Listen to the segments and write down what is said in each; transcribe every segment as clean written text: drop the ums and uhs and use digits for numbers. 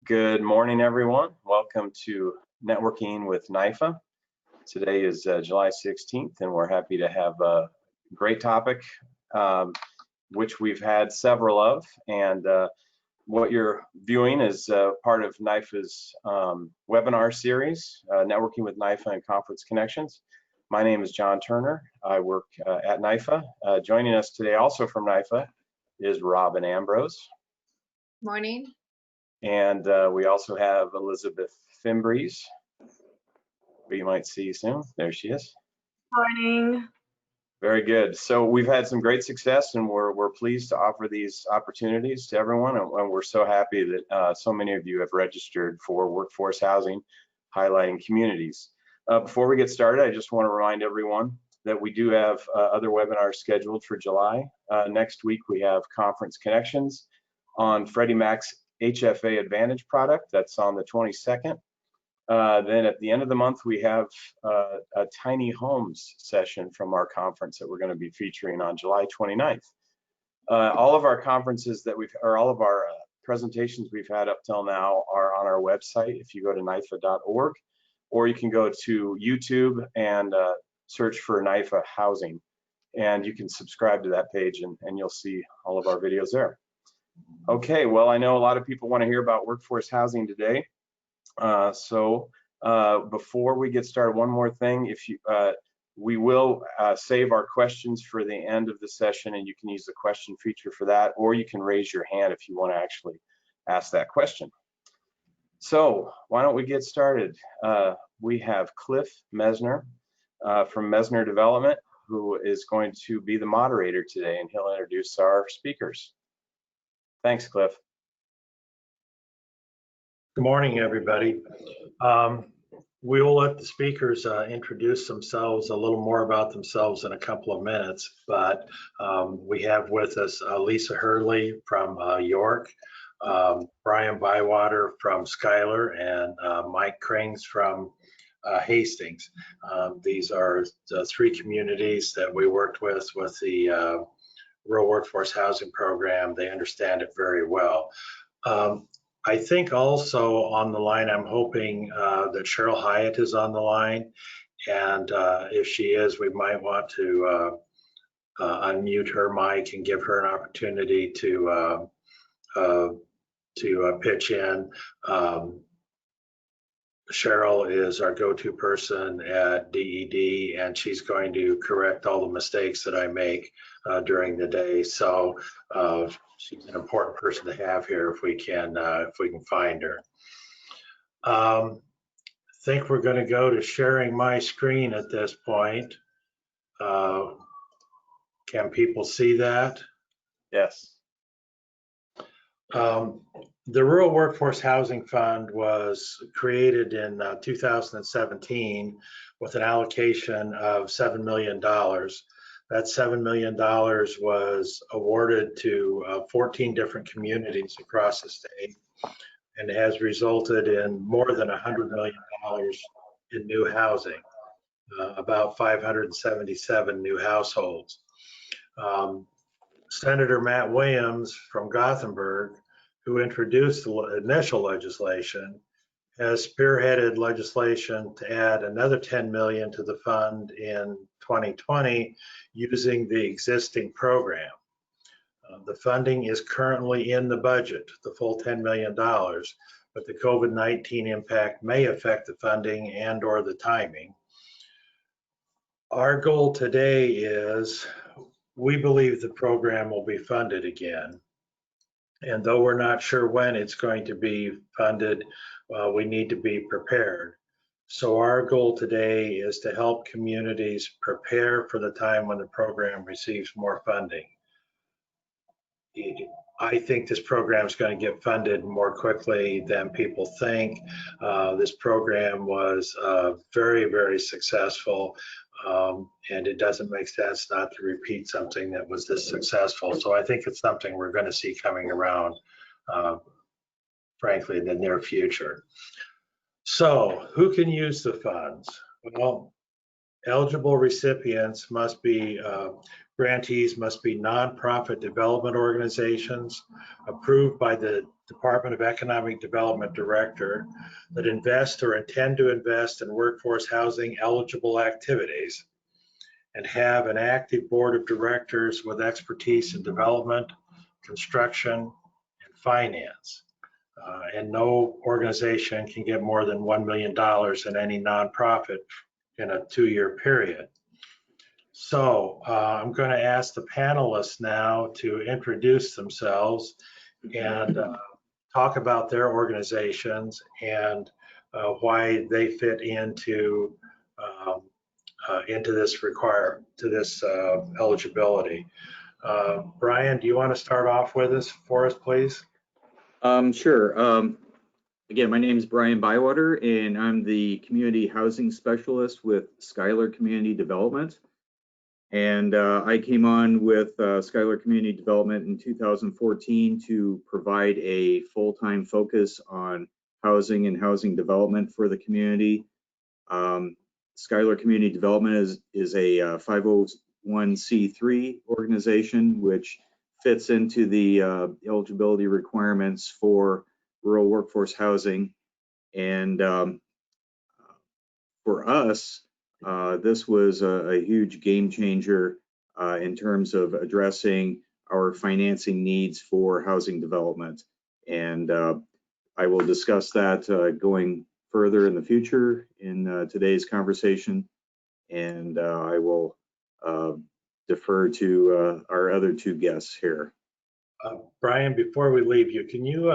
Good morning, everyone. Welcome to Networking with NIFA. Today is July 16th, and we're happy to have a great topic, which we've had several of. And what you're viewing is part of NIFA's webinar series, Networking with NIFA and Conference Connections. My name is John Turner. I work at NIFA. Joining us today also from NIFA is Robin Ambrose. Morning. And we also have Elizabeth Fimbreeze, who you might see soon. There she is. Morning. Very good. So we've had some great success, and we're pleased to offer these opportunities to everyone. And we're so happy that so many of you have registered for workforce housing, highlighting communities. Before we get started, I just want to remind everyone that we do have other webinars scheduled for July. Next week, we have Conference Connections on Freddie Mac's HFA Advantage product. That's on the 22nd. Then at the end of the month, we have a tiny homes session from our conference that we're going to be featuring on July 29th. All of our conferences that all of our presentations we've had up till now are on our website. If you go to nifa.org, or you can go to YouTube and search for NIFA Housing, and you can subscribe to that page, and you'll see all of our videos there. Okay, well, I know a lot of people want to hear about workforce housing today. So before we get started, one more thing. We will save our questions for the end of the session, and you can use the question feature for that, or you can raise your hand if you want to actually ask that question. So why don't we get started? We have Cliff Mesner from Mesner Development, who is going to be the moderator today, and he'll introduce our speakers. Thanks, Cliff. Good morning, everybody. We will let the speakers introduce themselves, a little more about themselves in a couple of minutes, but we have with us Lisa Hurley from York, Brian Bywater from Schuyler, and Mike Krings from Hastings. These are the three communities that we worked with the Rural Workforce Housing Program. They understand it very well. I think also on the line, I'm hoping that Cheryl Hyatt is on the line, and if she is, we might want to unmute her mic and give her an opportunity to pitch in. Cheryl is our go-to person at DED, and she's going to correct all the mistakes that I make during the day. So she's an important person to have here if we can find her. I think we're going to go to sharing my screen at this point. Can people see that? Yes. The Rural Workforce Housing Fund was created in 2017 with an allocation of $7 million. That $7 million was awarded to 14 different communities across the state, and has resulted in more than $100 million in new housing, about 577 new households. Senator Matt Williams from Gothenburg, who introduced the initial legislation, has spearheaded legislation to add another $10 million to the fund in 2020 using the existing program. The funding is currently in the budget, the full $10 million, but the COVID-19 impact may affect the funding and or the timing. Our goal today is, we believe the program will be funded again. And though we're not sure when it's going to be funded, we need to be prepared. So our goal today is to help communities prepare for the time when the program receives more funding. I think this program is going to get funded more quickly than people think. This program was very, very successful, and it doesn't make sense not to repeat something that was this successful. So I think it's something we're going to see coming around, frankly, in the near future. So who can use the funds? Well, Eligible recipients must be, grantees must be nonprofit development organizations approved by the Department of Economic Development Director that invest or intend to invest in workforce housing eligible activities and have an active board of directors with expertise in development, construction, and finance. And no organization can get more than $1 million in any nonprofit in a 2-year period. So I'm going to ask the panelists now to introduce themselves and talk about their organizations and why they fit into this eligibility. Brian, do you want to start off with us for us, please? Sure. Again, my name is Brian Bywater, and I'm the Community Housing Specialist with Schuyler Community Development. And I came on with Schuyler Community Development in 2014 to provide a full-time focus on housing and housing development for the community. Schuyler Community Development is a 501c3 organization, which fits into the eligibility requirements for rural workforce housing. And for us, this was a huge game changer in terms of addressing our financing needs for housing development. And I will discuss that going further in the future in today's conversation. And I will defer to our other two guests here. Brian, before we leave you, can you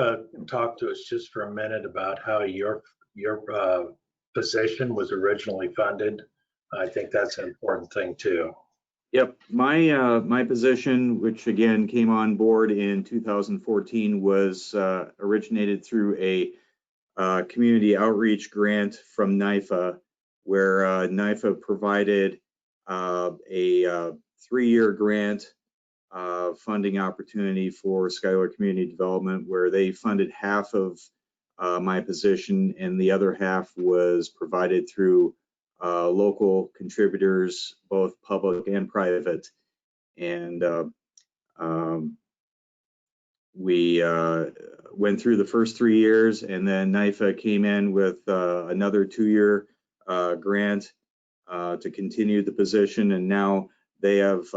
talk to us just for a minute about how your position was originally funded? I think that's an important thing too. Yep, my position, which again came on board in 2014, was originated through a community outreach grant from NIFA, where NIFA provided a 3-year grant funding opportunity for Schuyler Community Development, where they funded half of my position, and the other half was provided through local contributors, both public and private. And we went through the first 3 years, and then NIFA came in with another 2-year grant to continue the position, and now they have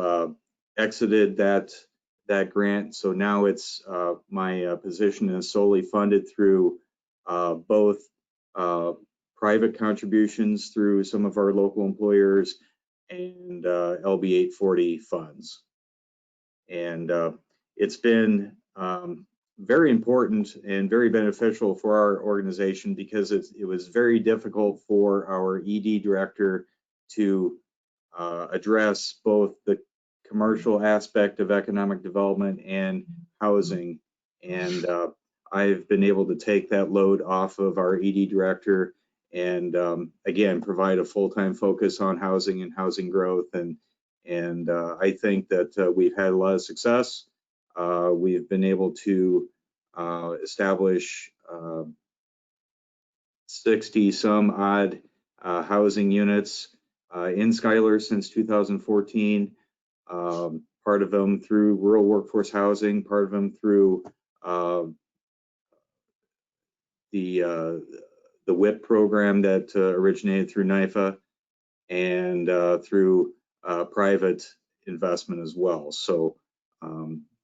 exited that grant. So now it's my position is solely funded through both private contributions through some of our local employers and LB 840 funds. And it's been very important and very beneficial for our organization, because it was very difficult for our ED director to address both the commercial aspect of economic development and housing. And I've been able to take that load off of our ED director and again, provide a full-time focus on housing and housing growth. And I think that we've had a lot of success. We've been able to establish 60 some odd housing units in Schuyler since 2014. Part of them through rural workforce housing, part of them through the WIP program that originated through NIFA, and through private investment as well. So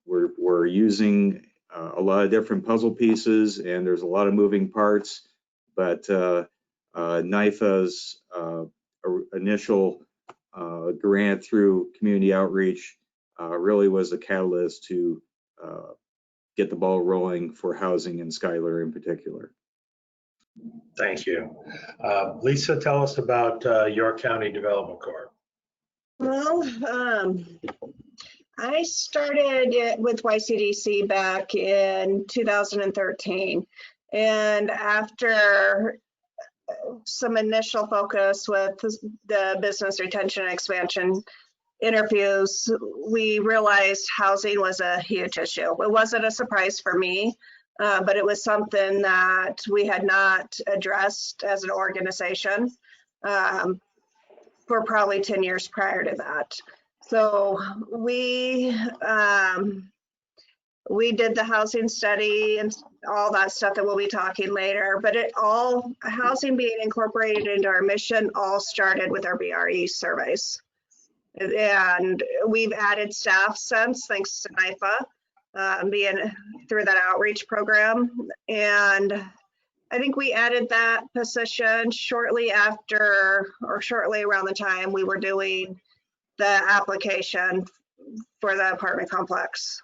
we're using a lot of different puzzle pieces, and there's a lot of moving parts, but NIFA's initial grant through community outreach really was a catalyst to get the ball rolling for housing in Schuyler in particular. Thank you. Lisa, tell us about York County Development Corp. Well, I started with YCDC back in 2013, and after some initial focus with the business retention and expansion interviews, we realized housing was a huge issue. It wasn't a surprise for me, but it was something that we had not addressed as an organization. for probably 10 years prior to that. So we did the housing study and all that stuff that we'll be talking later, but housing being incorporated into our mission all started with our BRE surveys. And we've added staff since, thanks to NIFA, being through that outreach program. And I think we added that position shortly after, or shortly around the time we were doing the application for the apartment complex.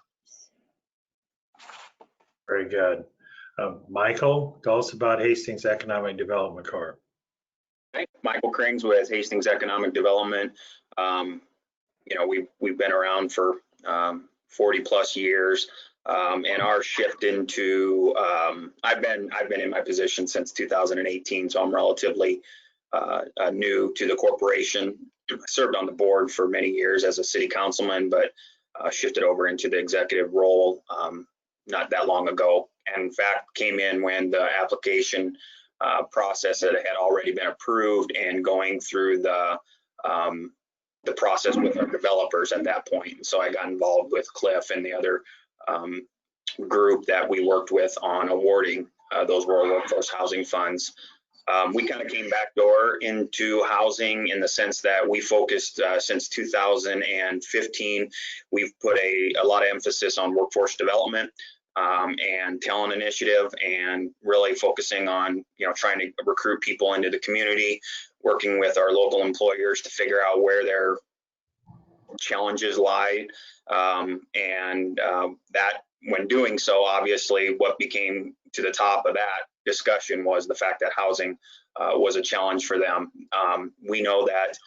Very good. Michael, tell us about Hastings Economic Development Corp. Hi, Michael Krings with Hastings Economic Development. You know, we've been around for 40 plus years, and our shift into I've been in my position since 2018, so I'm relatively new to the corporation. I served on the board for many years as a city councilman, but shifted over into the executive role not that long ago. And in fact, came in when the application process had already been approved and going through the process with our developers at that point. So I got involved with Cliff and the other group that we worked with on awarding those rural workforce housing funds. We kind of came backdoor into housing in the sense that we focused since 2015. We've put a lot of emphasis on workforce development and talent initiative, and really focusing on, you know, trying to recruit people into the community, working with our local employers to figure out where their challenges lie. That when doing so, obviously what became to the top of that discussion was the fact that housing was a challenge for them. We know that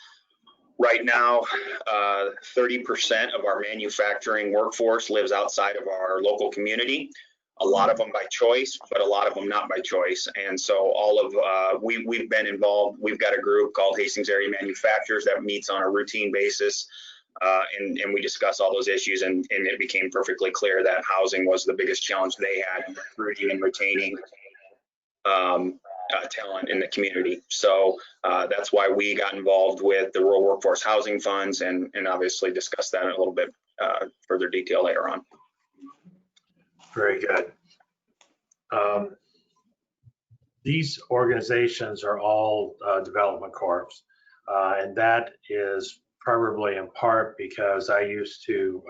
right now, 30% of our manufacturing workforce lives outside of our local community. A lot of them by choice, but a lot of them not by choice. And so we've been involved. We've got a group called Hastings Area Manufacturers that meets on a routine basis. And we discuss all those issues, and it became perfectly clear that housing was the biggest challenge they had in recruiting and retaining talent in the community. So that's why we got involved with the rural workforce housing funds, and obviously discuss that in a little bit further detail later on. Very good. These organizations are all development corps, and that is probably in part because I used to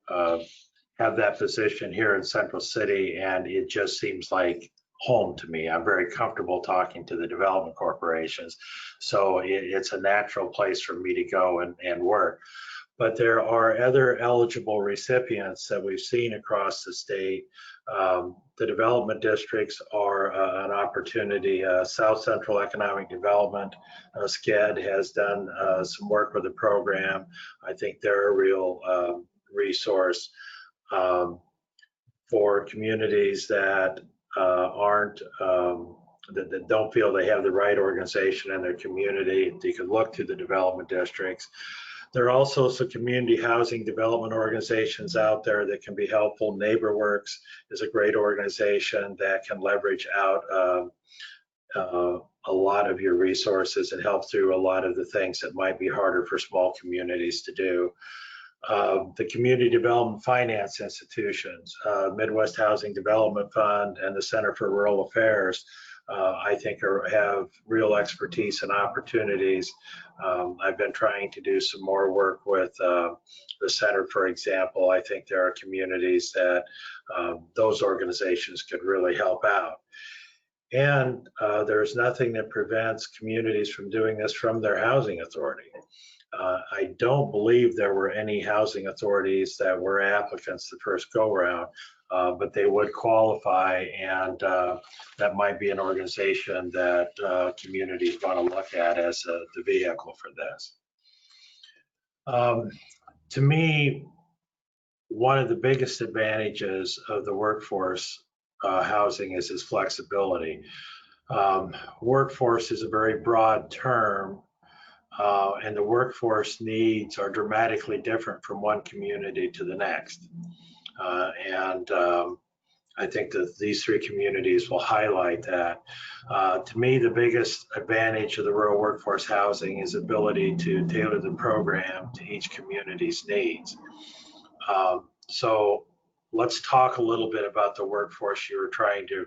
have that position here in Central City, and it just seems like home to me. I'm very comfortable talking to the development corporations, so it's a natural place for me to go and work. But there are other eligible recipients that we've seen across the state. The development districts are an opportunity. South Central Economic Development, SCED, has done some work with the program. I think they're a real resource for communities that that don't feel they have the right organization in their community. You can look to the development districts. There are also some community housing development organizations out there that can be helpful. NeighborWorks is a great organization that can leverage out a lot of your resources and help through a lot of the things that might be harder for small communities to do. The community development finance institutions, Midwest Housing Development Fund and the Center for Rural Affairs, I think have real expertise and opportunities. I've been trying to do some more work with the center, for example. I think there are communities that those organizations could really help out. And there's nothing that prevents communities from doing this from their housing authority. I don't believe there were any housing authorities that were applicants the first go round, but they would qualify, and that might be an organization that communities want to look at as the vehicle for this. To me, one of the biggest advantages of the workforce housing is its flexibility. Workforce is a very broad term, and the workforce needs are dramatically different from one community to the next. I think that these three communities will highlight that. To me, the biggest advantage of the rural workforce housing is ability to tailor the program to each community's needs. So let's talk a little bit about the workforce you were trying to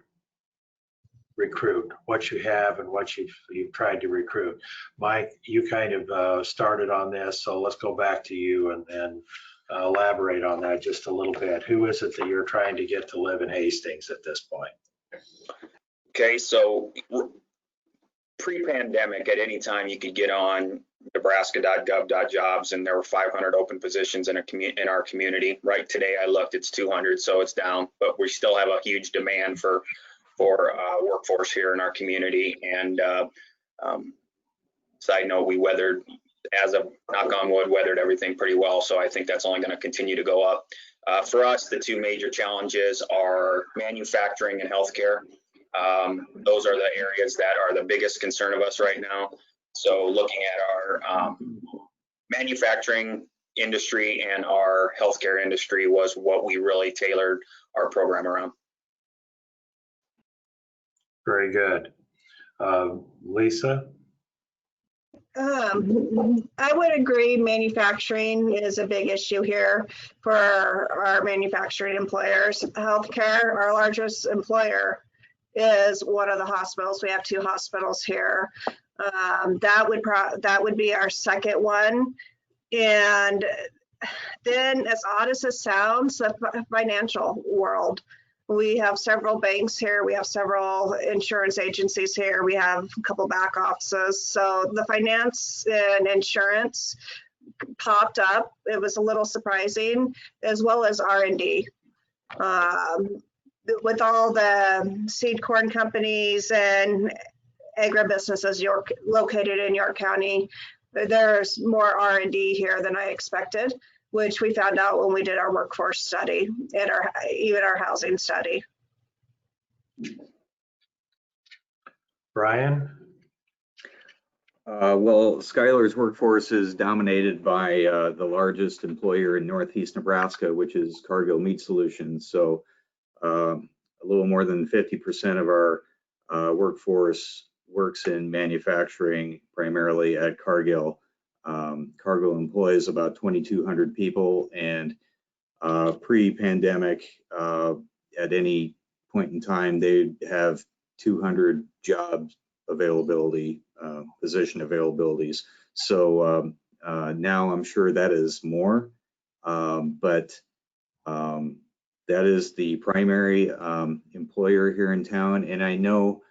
recruit, what you have and what you've tried to recruit. Mike, you kind of started on this, so let's go back to you and elaborate on that just a little bit. Who is it that you're trying to get to live in Hastings at this point? Okay, so pre-pandemic, at any time you could get on nebraska.gov.jobs and there were 500 open positions in our community. Right today, I looked, it's 200, so it's down, but we still have a huge demand for workforce here in our community. And side note, we weathered, as of knock on wood, weathered everything pretty well. So I think that's only going to continue to go up. For us, the two major challenges are manufacturing and healthcare. Those are the areas that are the biggest concern of us right now. So looking at our manufacturing industry and our healthcare industry was what we really tailored our program around. Very good. Lisa? I would agree manufacturing is a big issue here for our manufacturing employers. Healthcare, our largest employer, is one of the hospitals. We have 2 hospitals here. That would be our second one. And then, as odd as it sounds, the financial world. We have several banks here. We have several insurance agencies here. We have a couple back offices. So the finance and insurance popped up. It was a little surprising, as well as R&D. With all the seed corn companies and agribusinesses located in York County, there's more R&D here than I expected, which we found out when we did our workforce study and even our housing study. Brian? Well, Schuyler's workforce is dominated by the largest employer in Northeast Nebraska, which is Cargill Meat Solutions. So a little more than 50% of our workforce works in manufacturing, primarily at Cargill. Cargill employs about 2,200 people, and pre-pandemic, at any point in time, they have 200 job availability, position availabilities. So now I'm sure that is more, but that is the primary employer here in town. And I know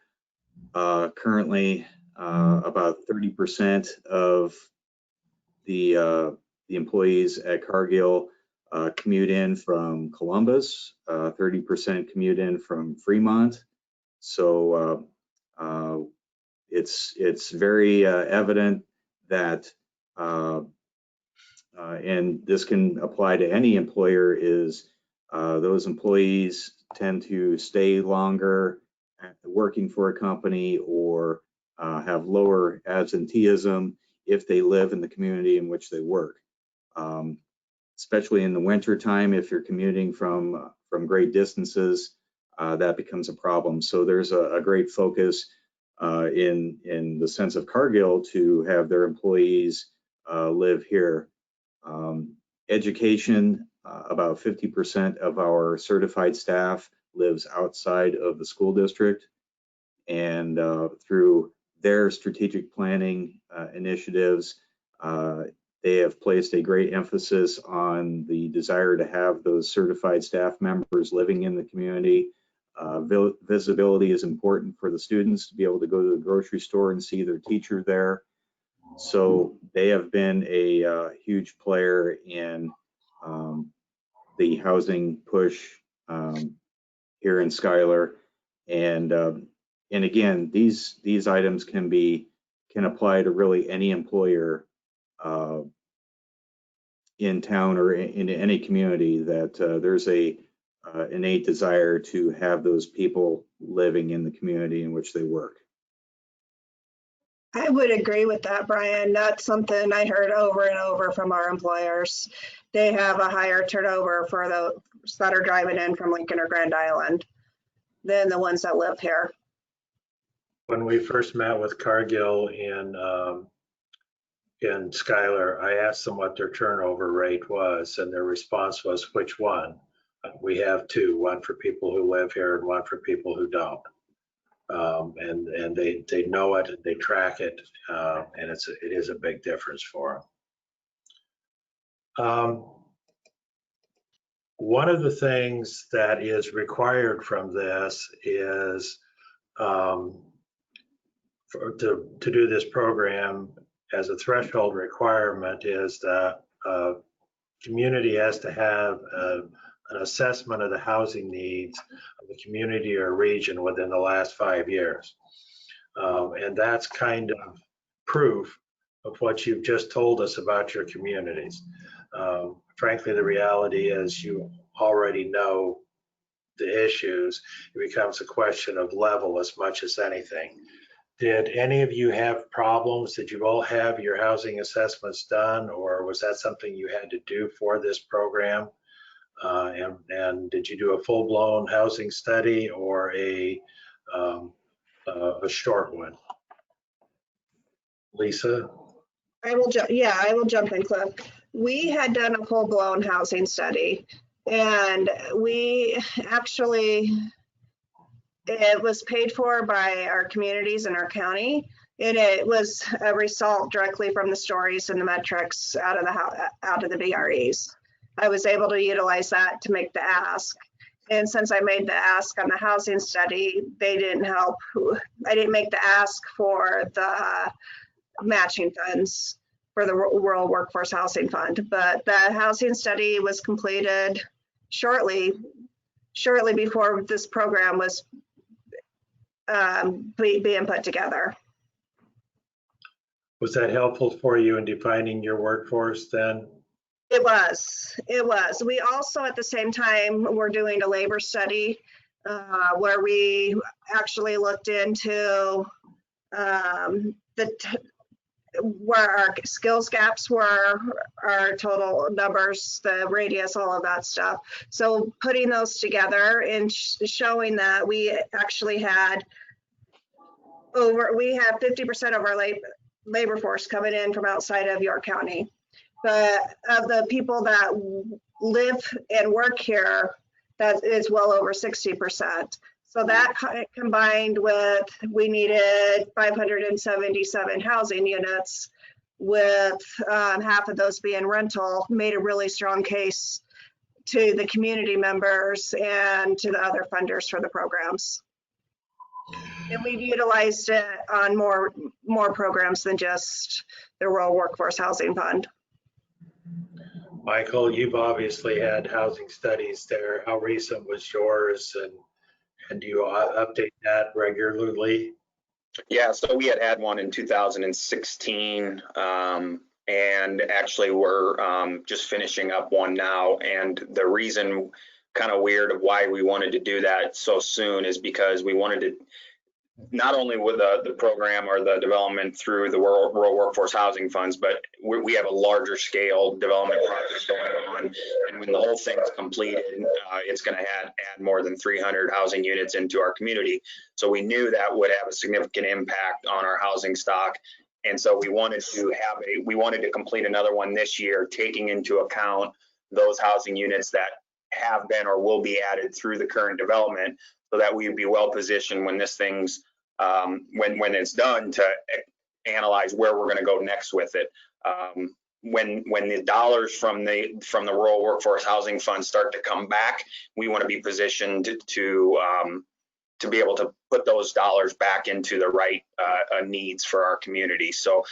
currently about 30% of the employees at Cargill commute in from Columbus, 30% commute in from Fremont. So it's very evident that, and this can apply to any employer, is those employees tend to stay longer working for a company or have lower absenteeism if they live in the community in which they work. Especially in the winter time, if you're commuting from great distances, that becomes a problem. So there's a great focus in the sense of Cargill to have their employees live here. Education, about 50% of our certified staff lives outside of the school district, and through their strategic planning initiatives, they have placed a great emphasis on the desire to have those certified staff members living in the community. Visibility is important for the students to be able to go to the grocery store and see their teacher there. So they have been a huge player in the housing push here in Schuyler. And again, these items can apply to really any employer in town or in any community, that there's a innate desire to have those people living in the community in which they work. I would agree with that, Brian. That's something I heard over and over from our employers. They have a higher turnover for those that are driving in from Lincoln or Grand Island than the ones that live here. When we first met with Cargill in Schuyler, I asked them what their turnover rate was, and their response was, which one? We have two, one for people who live here and one for people who don't. And they know it, they track it, and it is a big difference for them. One of the things that is required from this is to do this program as a threshold requirement is that community has to have an assessment of the housing needs of the community or region within the last 5 years. And that's kind of proof of what you've just told us about your communities. Frankly, the reality is you already know the issues. It becomes a question of level as much as anything. Did any of you have problems? Did you all have your housing assessments done, or was that something you had to do for this program? And did you do a full-blown housing study or a short one? Lisa? I will jump in, Cliff. We had done a full-blown housing study, and we actually, it was paid for by our communities in our county, and it was a result directly from the stories and the metrics out of the BREs. I was able to utilize that to make the ask. And since I made the ask on the housing study, they didn't help. I didn't make the ask for the matching funds for the Rural Workforce Housing Fund, but the housing study was completed shortly before this program was being put together. Was that helpful for you in defining your workforce then? It was. We also at the same time were doing a labor study where we actually looked into where our skills gaps were, our total numbers, the radius, all of that stuff. So putting those together and showing that we actually had we have 50% of our labor force coming in from outside of York County. But of the people that live and work here, that is well over 60%. So that combined with, we needed 577 housing units with half of those being rental, made a really strong case to the community members and to the other funders for the programs. And we've utilized it on more programs than just the Rural Workforce Housing Fund. Michael, you've obviously had housing studies there. How recent was yours, and do you update that regularly? Yeah, so we had one in 2016, and actually we're just finishing up one now. And the reason, kind of weird, of why we wanted to do that so soon is because we wanted to, not only with the program or the development through the Rural Workforce Housing Funds, but we have a larger scale development project going on. And when the whole thing's completed, it's going to add more than 300 housing units into our community. So we knew that would have a significant impact on our housing stock. And so we wanted to complete another one this year, taking into account those housing units that have been or will be added through the current development, so that we'd be well positioned when this thing's when it's done to analyze where we're going to go next with it. When the dollars from the Rural Workforce Housing Fund start to come back, we want to be positioned to be able to put those dollars back into the right needs for our community. So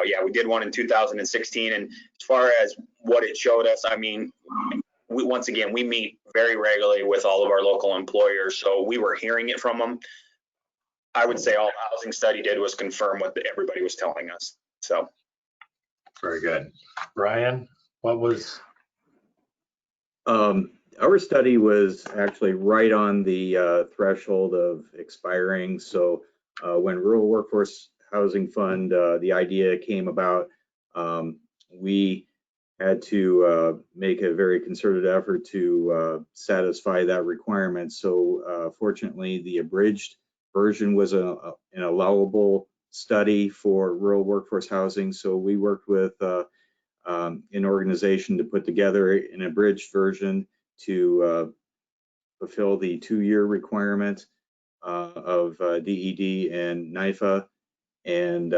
yeah, we did one in 2016, and as far as what it showed us, I mean, once again, we meet very regularly with all of our local employers, so we were hearing it from them. I would say all the housing study did was confirm what everybody was telling us. So very good. Brian, what was? Our study was actually right on the threshold of expiring. So when Rural Workforce housing fund, the idea came about. We had to make a very concerted effort to satisfy that requirement. So fortunately, the abridged version was an allowable study for rural workforce housing. So we worked with an organization to put together an abridged version to fulfill the 2-year requirement of DED and NIFA. And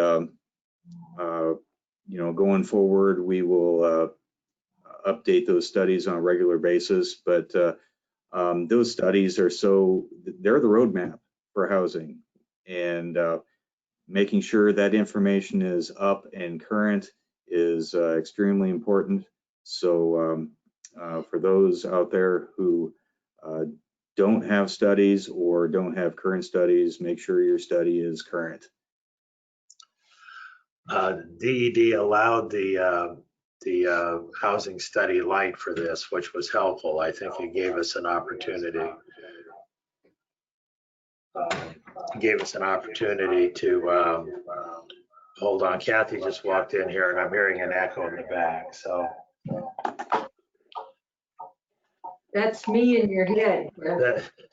you know, going forward, we will update those studies on a regular basis. But those studies are they're the roadmap for housing, and making sure that information is up and current is extremely important. So for those out there who don't have studies or don't have current studies, make sure your study is current. DED allowed the housing study light for this, which was helpful. I think it gave us an opportunity. To hold on. Kathy just walked in here, and I'm hearing an echo in the back. So That's me in your head.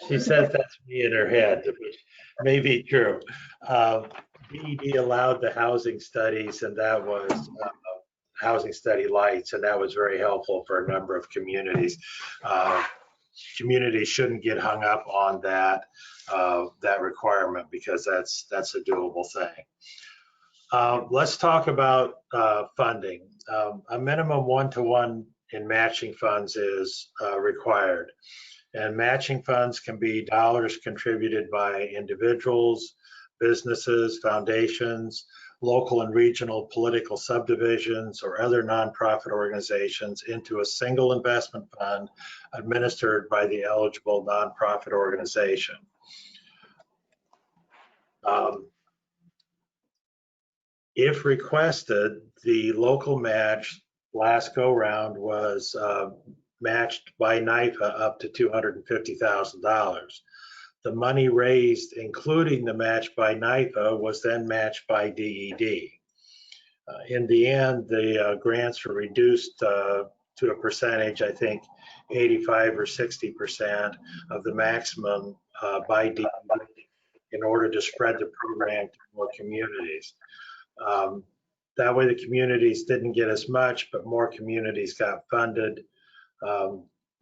she says that's me in her head, which may be true. DED allowed the housing studies, and that was housing study lights, and that was very helpful for a number of communities. Communities shouldn't get hung up on that requirement, because that's a doable thing. Let's talk about funding. A minimum 1-to-1 in matching funds is required, and matching funds can be dollars contributed by individuals, businesses, foundations, local and regional political subdivisions, or other nonprofit organizations into a single investment fund administered by the eligible nonprofit organization. If requested, the local match last go round was matched by NIFA up to $250,000. The money raised, including the match by NIFA, was then matched by DED. In the end, the grants were reduced to a percentage, I think 85 or 60% of the maximum by DED, in order to spread the program to more communities. That way the communities didn't get as much, but more communities got funded.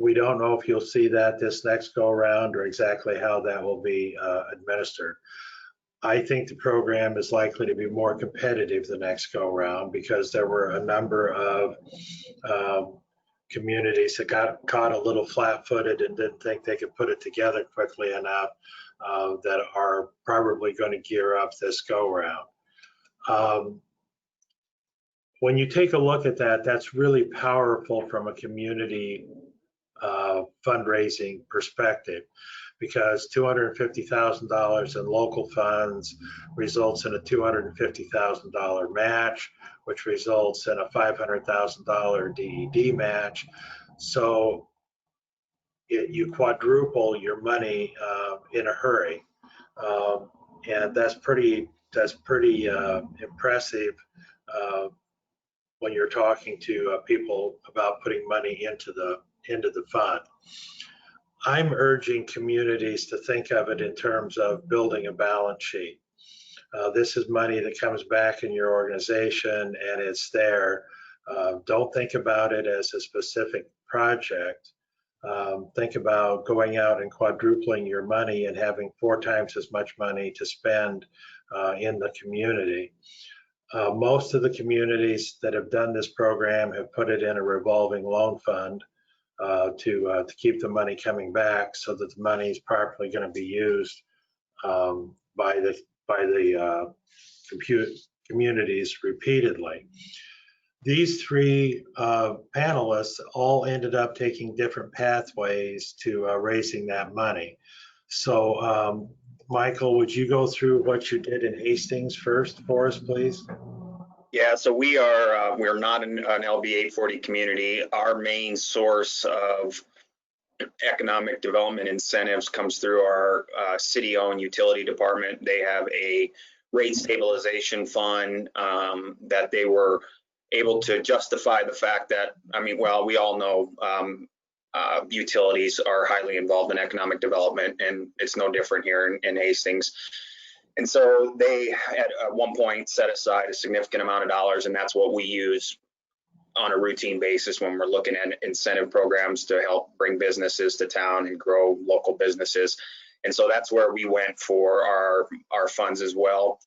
We don't know if you'll see that this next go around, or exactly how that will be administered. I think the program is likely to be more competitive the next go around, because there were a number of communities that got caught a little flat-footed and didn't think they could put it together quickly enough, that are probably going to gear up this go around. When you take a look at that, that's really powerful from a community fundraising perspective, because $250,000 in local funds results in a $250,000 match, which results in a $500,000 DED match. So you quadruple your money in a hurry, and that's pretty impressive when you're talking to people about putting money into the fund. I'm urging communities to think of it in terms of building a balance sheet. This is money that comes back in your organization, and it's there. Don't think about it as a specific project. Think about going out and quadrupling your money and having 4 times as much money to spend in the community. Most of the communities that have done this program have put it in a revolving loan fund to keep the money coming back, so that the money is properly going to be used by the communities repeatedly. These 3 panelists all ended up taking different pathways to raising that money. So Michael, would you go through what you did in Hastings first for us, please? Yeah, so we're not an LB 840 community. Our main source of economic development incentives comes through our city-owned utility department. They have a rate stabilization fund, that they were able to justify the fact that, I mean, well, we all know utilities are highly involved in economic development, and it's no different here in Hastings. And so they at one point set aside a significant amount of dollars, and that's what we use on a routine basis when we're looking at incentive programs to help bring businesses to town and grow local businesses. And so that's where we went for our funds as well.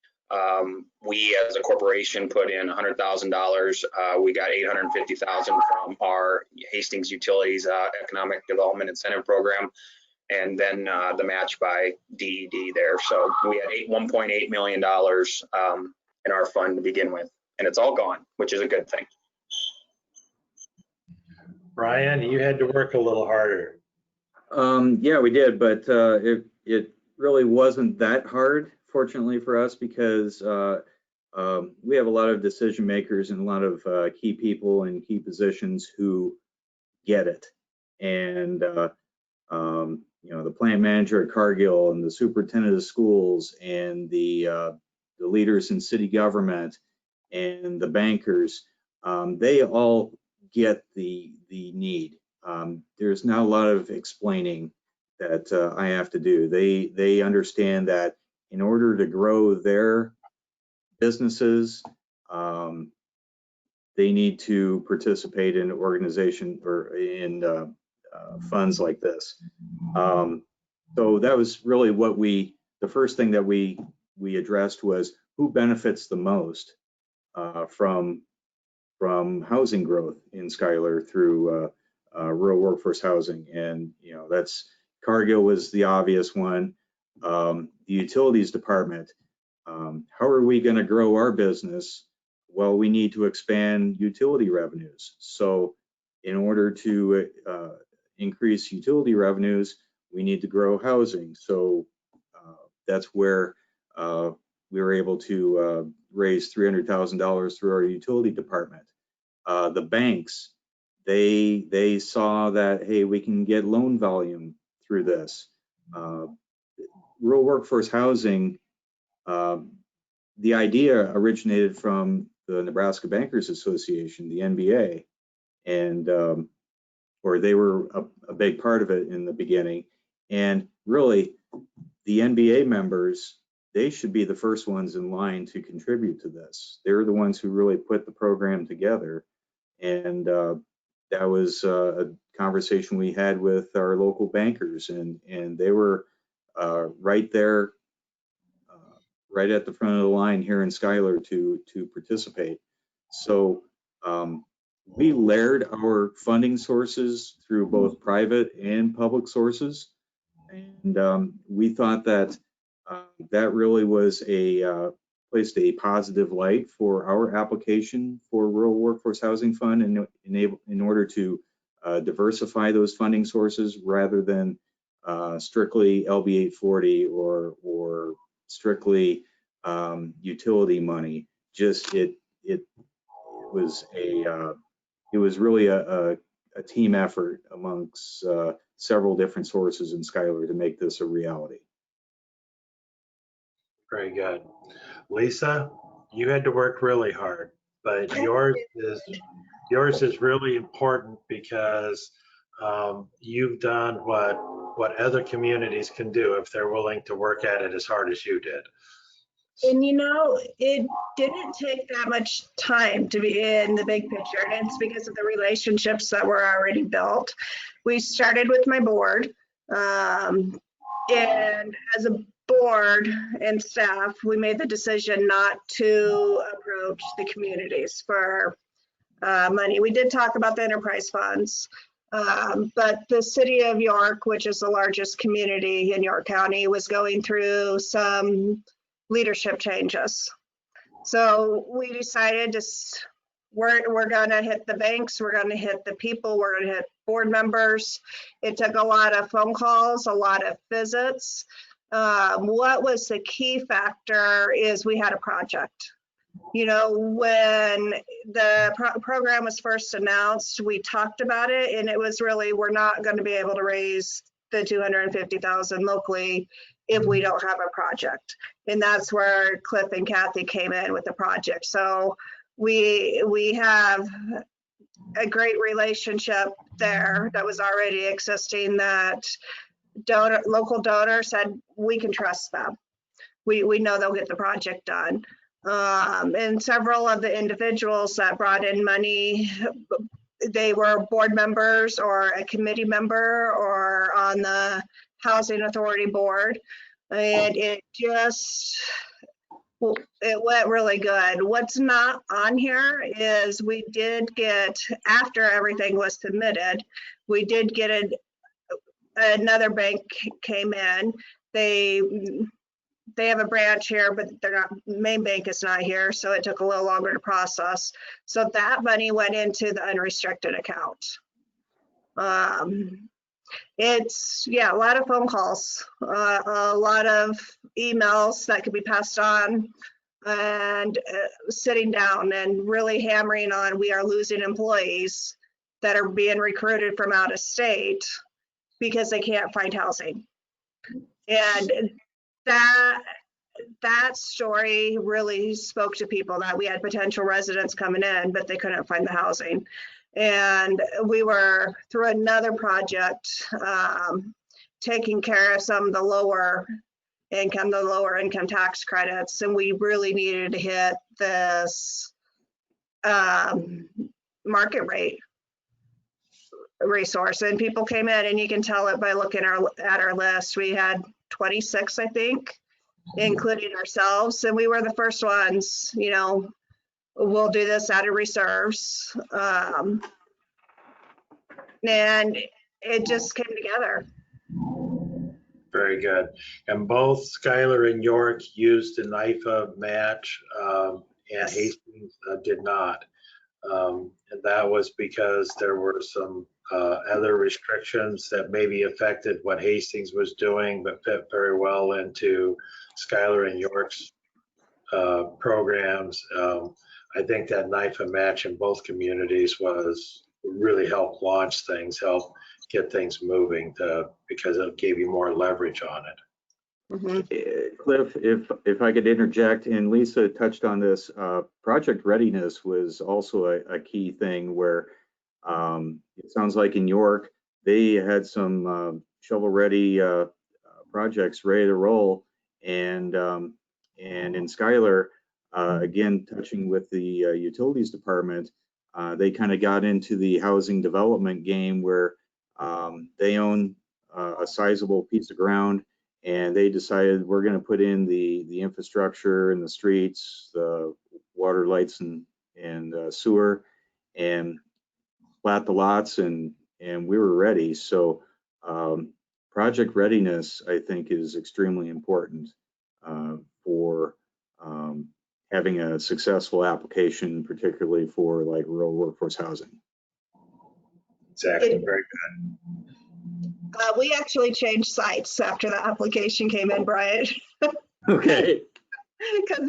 We as a corporation put in $100,000. We got $850,000 from our Hastings Utilities Economic Development Incentive Program, and then the match by DED there. So we had $1.8 million in our fund to begin with, and it's all gone, which is a good thing. Brian, you had to work a little harder. Yeah, we did, but it really wasn't that hard, fortunately for us, because we have a lot of decision makers and a lot of key people in key positions who get it. And you know, the plant manager at Cargill and the superintendent of schools and the leaders in city government and the bankers, they all get the need. There's not a lot of explaining that I have to do. They understand that in order to grow their businesses, they need to participate in organization or in funds like this. So that was really what the first thing that we addressed was who benefits the most from housing growth in Schuyler through rural workforce housing. And, you know, that's Cargill was the obvious one. The utilities department, how are we going to grow our business? Well, we need to expand utility revenues. So in order to increase utility revenues, we need to grow housing. So that's where we were able to raise $300,000 through our utility department. The banks, they saw that, hey, we can get loan volume through this. Rural workforce housing, the idea originated from the Nebraska Bankers Association, the NBA, and or they were a big part of it in the beginning. And really, the NBA members, they should be the first ones in line to contribute to this. They're the ones who really put the program together. And that was a conversation we had with our local bankers, and they were right there, right at the front of the line here in Schuyler to participate. So we layered our funding sources through both private and public sources, and we thought that that really was placed a positive light for our application for Rural Workforce Housing Fund, and in order to diversify those funding sources rather than strictly LB 840 or strictly utility money. Just it was really a team effort amongst several different sources in Schuyler to make this a reality. Very good. Lisa, you had to work really hard, but yours is really important because you've done what other communities can do if they're willing to work at it as hard as you did. And you know, it didn't take that much time to be in the big picture, and it's because of the relationships that were already built. We started with my board, and as a board and staff, we made the decision not to approach the communities for money. We did talk about the enterprise funds, but the city of York, which is the largest community in York County, was going through some leadership changes. So we decided we're gonna hit the banks, we're gonna hit the people, we're gonna hit board members. It took a lot of phone calls, a lot of visits. What was the key factor is we had a project. You know, when the program was first announced, we talked about it, and it was really, we're not going to be able to raise the $250,000 locally if we don't have a project. And that's where Cliff and Kathy came in with the project. So we have a great relationship there that was already existing, that local donor said we can trust them. We know they'll get the project done. And several of the individuals that brought in money, they were board members or a committee member or on the Housing Authority board. And it went really good. What's not on here is we did get, after everything was submitted, we did get another bank came in. They have a branch here, but main bank is not here, so it took a little longer to process. So that money went into the unrestricted account. It's, a lot of phone calls, a lot of emails that could be passed on, and sitting down and really hammering on, we are losing employees that are being recruited from out of state because they can't find housing. And that story really spoke to people, that we had potential residents coming in, but they couldn't find the housing. And we were, through another project, taking care of some of the lower income tax credits, and we really needed to hit this market rate resource. And people came in, and you can tell it by looking at our list. We had 26, I think, including ourselves, and we were the first ones. We'll do this out of reserves, and it just came together. Very good. And both Schuyler and York used the NIFA match, and Hastings did not. And that was because there were some other restrictions that maybe affected what Hastings was doing, but fit very well into Schuyler and York's programs. I think that NIFA match in both communities really helped launch things, help get things moving, because it gave you more leverage on it. Mm-hmm. Cliff, if I could interject, and Lisa touched on this, project readiness was also a key thing, where it sounds like in York, they had some shovel-ready projects ready to roll, and in Schuyler, again, touching with the utilities department, they kind of got into the housing development game, where they own a sizable piece of ground, and they decided, we're going to put in the infrastructure and the streets, the water, lights, and sewer, and plat the lots, and we were ready. So project readiness, I think, is extremely important for having a successful application, particularly for like rural workforce housing. Exactly. Very good. We actually changed sites after the application came in, Brian. Okay. Because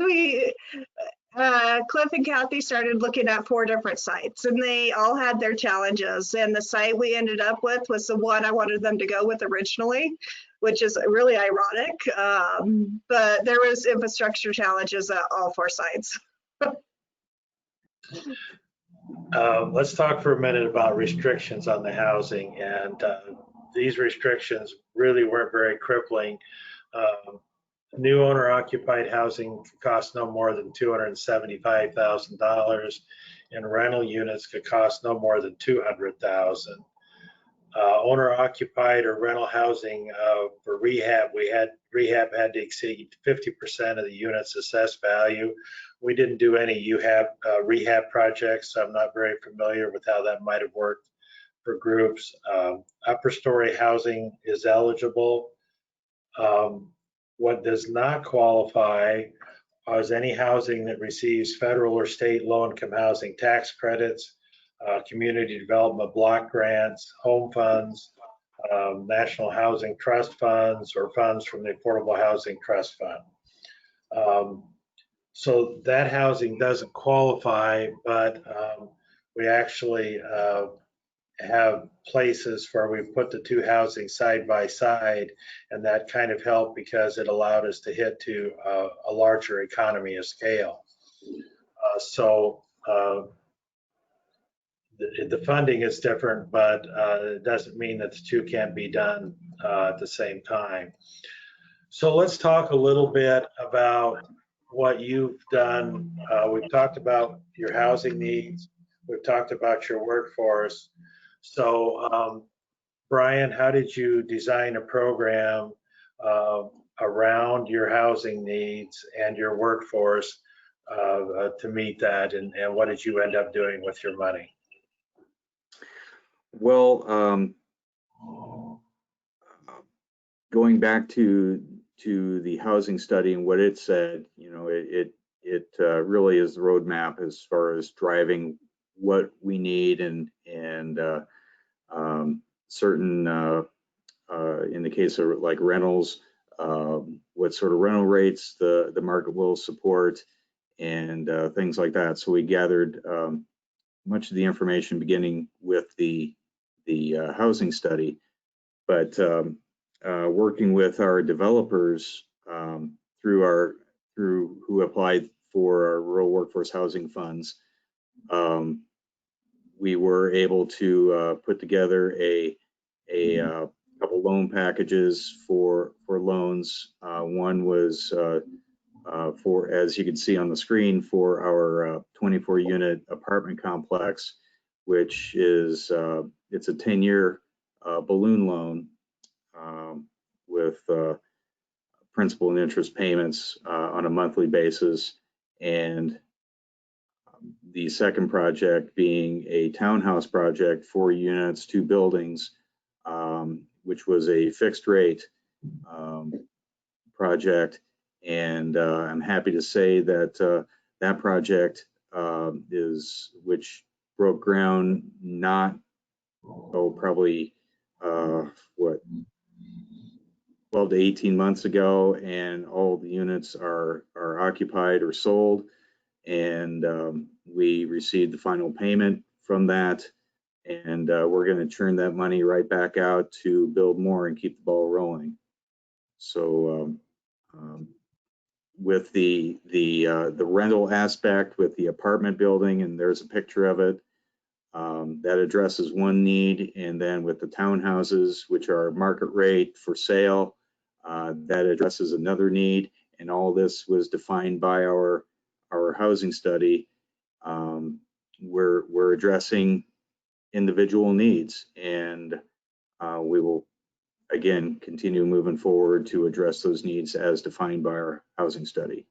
Cliff and Kathy started looking at 4 different sites, and they all had their challenges. And the site we ended up with was the one I wanted them to go with originally, which is really ironic. But there was infrastructure challenges at all 4 sites. Let's talk for a minute about restrictions on the housing, and these restrictions really weren't very crippling. New owner occupied housing could cost no more than $275,000, and rental units could cost no more than $200,000. Owner occupied or rental housing for rehab, rehab had to exceed 50% of the unit's assessed value. We didn't do any rehab projects, so I'm not very familiar with how that might have worked for groups. Upper story housing is eligible. What does not qualify is any housing that receives federal or state low-income housing tax credits, community development block grants, home funds, National Housing Trust funds, or funds from the Affordable Housing Trust Fund. So that housing doesn't qualify, but we actually have places where we put the two housing side by side, and that kind of helped because it allowed us to hit to a larger economy of scale. The funding is different, but it doesn't mean that the two can't be done at the same time. So let's talk a little bit about what you've done. We've talked about your housing needs. We've talked about your workforce. So Brian, how did you design a program around your housing needs and your workforce to meet that? And what did you end up doing with your money? Well, going back to the housing study and what it said, you know, it really is the roadmap as far as driving what we need and certain in the case of like rentals, what sort of rental rates the market will support and things like that. So we gathered much of the information beginning with the housing study, but working with our developers through who applied for our rural workforce housing funds, we were able to put together a couple loan packages for loans. One was for, as you can see on the screen, for our 24-unit apartment complex, which is it's a 10-year balloon loan with principal and interest payments on a monthly basis, and the second project being a townhouse project, 4 units, 2 buildings, which was a fixed rate project. And I'm happy to say that that project which broke ground probably 12 to 18 months ago, and all the units are occupied or sold, and we received the final payment from that, and we're going to churn that money right back out to build more and keep the ball rolling. So with the rental aspect with the apartment building, and there's a picture of it, that addresses one need, and then with the townhouses, which are market rate for sale, that addresses another need, and all this was defined by our housing study. We're addressing individual needs, and we will again continue moving forward to address those needs as defined by our housing study.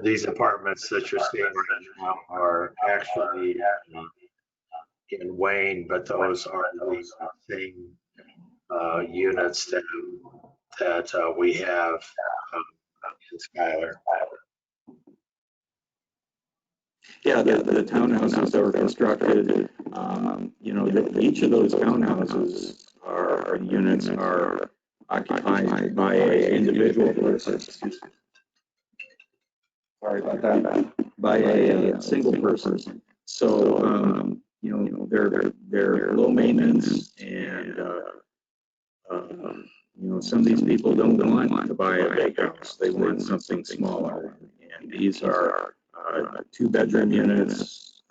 These apartments that you're seeing right now are actually in Wayne, but those are the same units that we have in Schuyler. Yeah, the townhouses that were constructed, you know, each of those townhouses units are occupied by an individual person. Sorry about that. By a single person. So, you know, they're low maintenance, and you know, some of these people don't want to buy a big house. They want something smaller, and these are 2-bedroom units,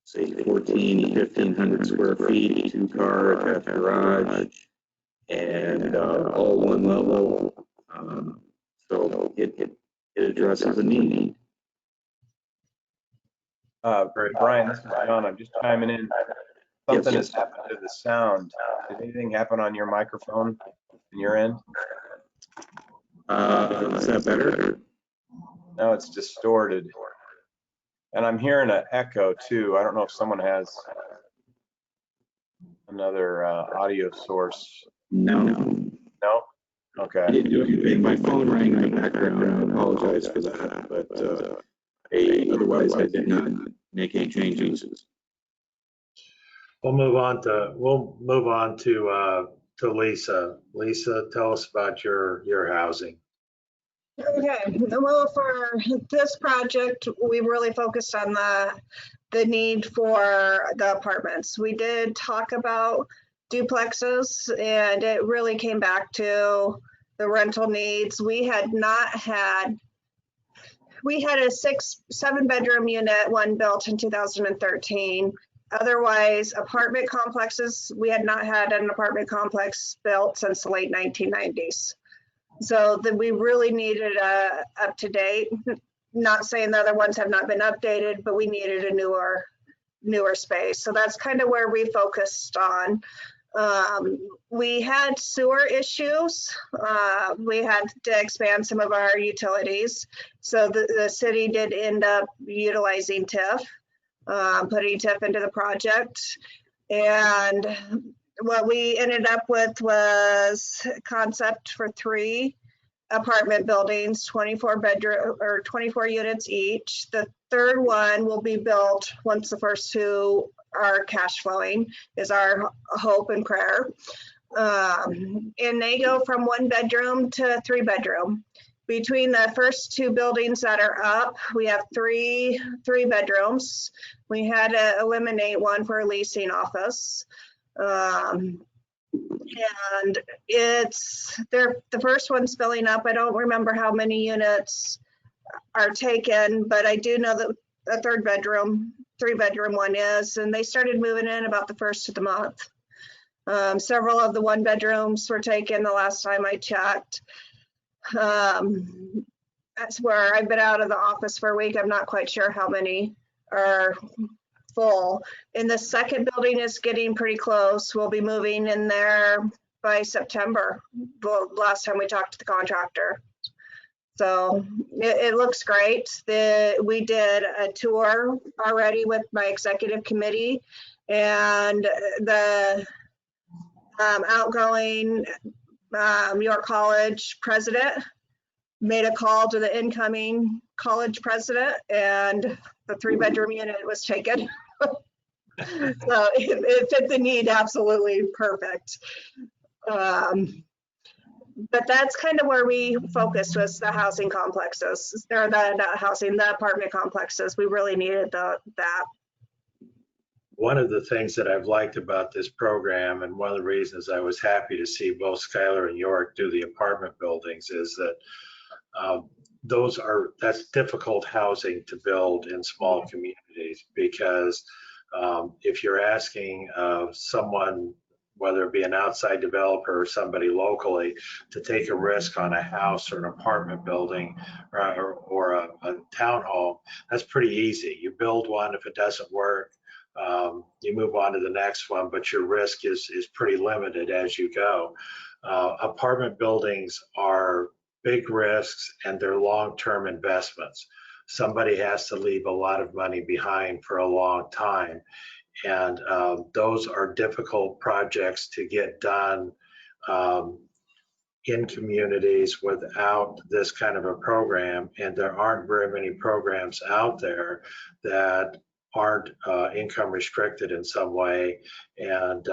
say 1,500 square feet, 2-car attached garage, and all one level. So it addresses a need. Brian, this is John. I'm just chiming in. Something Yes. has happened to the sound. Did anything happen on your microphone on your end? Is that better? No, it's distorted. And I'm hearing an echo too. I don't know if someone has another audio source. No. No? Okay. I didn't do anything. My phone rang in the background. I apologize for that, but otherwise I did not make any changes. We'll move on to Lisa. Lisa, tell us about your housing. Okay, well, for this project, we really focused on the need for the apartments. We did talk about duplexes, and it really came back to the rental needs. We had a 7-bedroom unit, one built in 2013. Otherwise, apartment complexes, we had not had an apartment complex built since the late 1990s. So that we really needed a up to date. Not saying the other ones have not been updated, but we needed a newer space. So that's kind of where we focused on. We had sewer issues. We had to expand some of our utilities. So the city did end up utilizing TIF, putting TIF into the project. And what we ended up with was a concept for 3 apartment buildings, 24 bedroom or 24 units each. The third one will be built once the first 2 are cash flowing, is our hope and prayer. And they go from 1 bedroom to 3 bedroom. Between the first 2 buildings that are up, we have 3 bedrooms. We had to eliminate one for a leasing office. And the first one's filling up. I don't remember how many units are taken, but I do know that a 3-bedroom one is, and they started moving in about the first of the month. Several of the 1 bedrooms were taken the last time I checked. That's where I've been out of the office for a week. I'm not quite sure how many are full. And the second building is getting pretty close. We'll be moving in there by September, the last time we talked to the contractor. So it looks great. We did a tour already with my executive committee, and the outgoing York College president made a call to the incoming college president, and the 3-bedroom unit was taken. So it fit the need absolutely perfect. But that's kind of where we focused, was the housing complexes, or the apartment complexes. We really needed that. One of the things that I've liked about this program, and one of the reasons I was happy to see both Schuyler and York do the apartment buildings, is that that's difficult housing to build in small communities, because if you're asking someone, whether it be an outside developer or somebody locally, to take a risk on a house or an apartment building or a townhome, that's pretty easy. You build one. If it doesn't work, you move on to the next one, but your risk is pretty limited as you go. Apartment buildings are big risks, and they're long-term investments. Somebody has to leave a lot of money behind for a long time. And those are difficult projects to get done in communities without this kind of a program. And there aren't very many programs out there that aren't income restricted in some way, and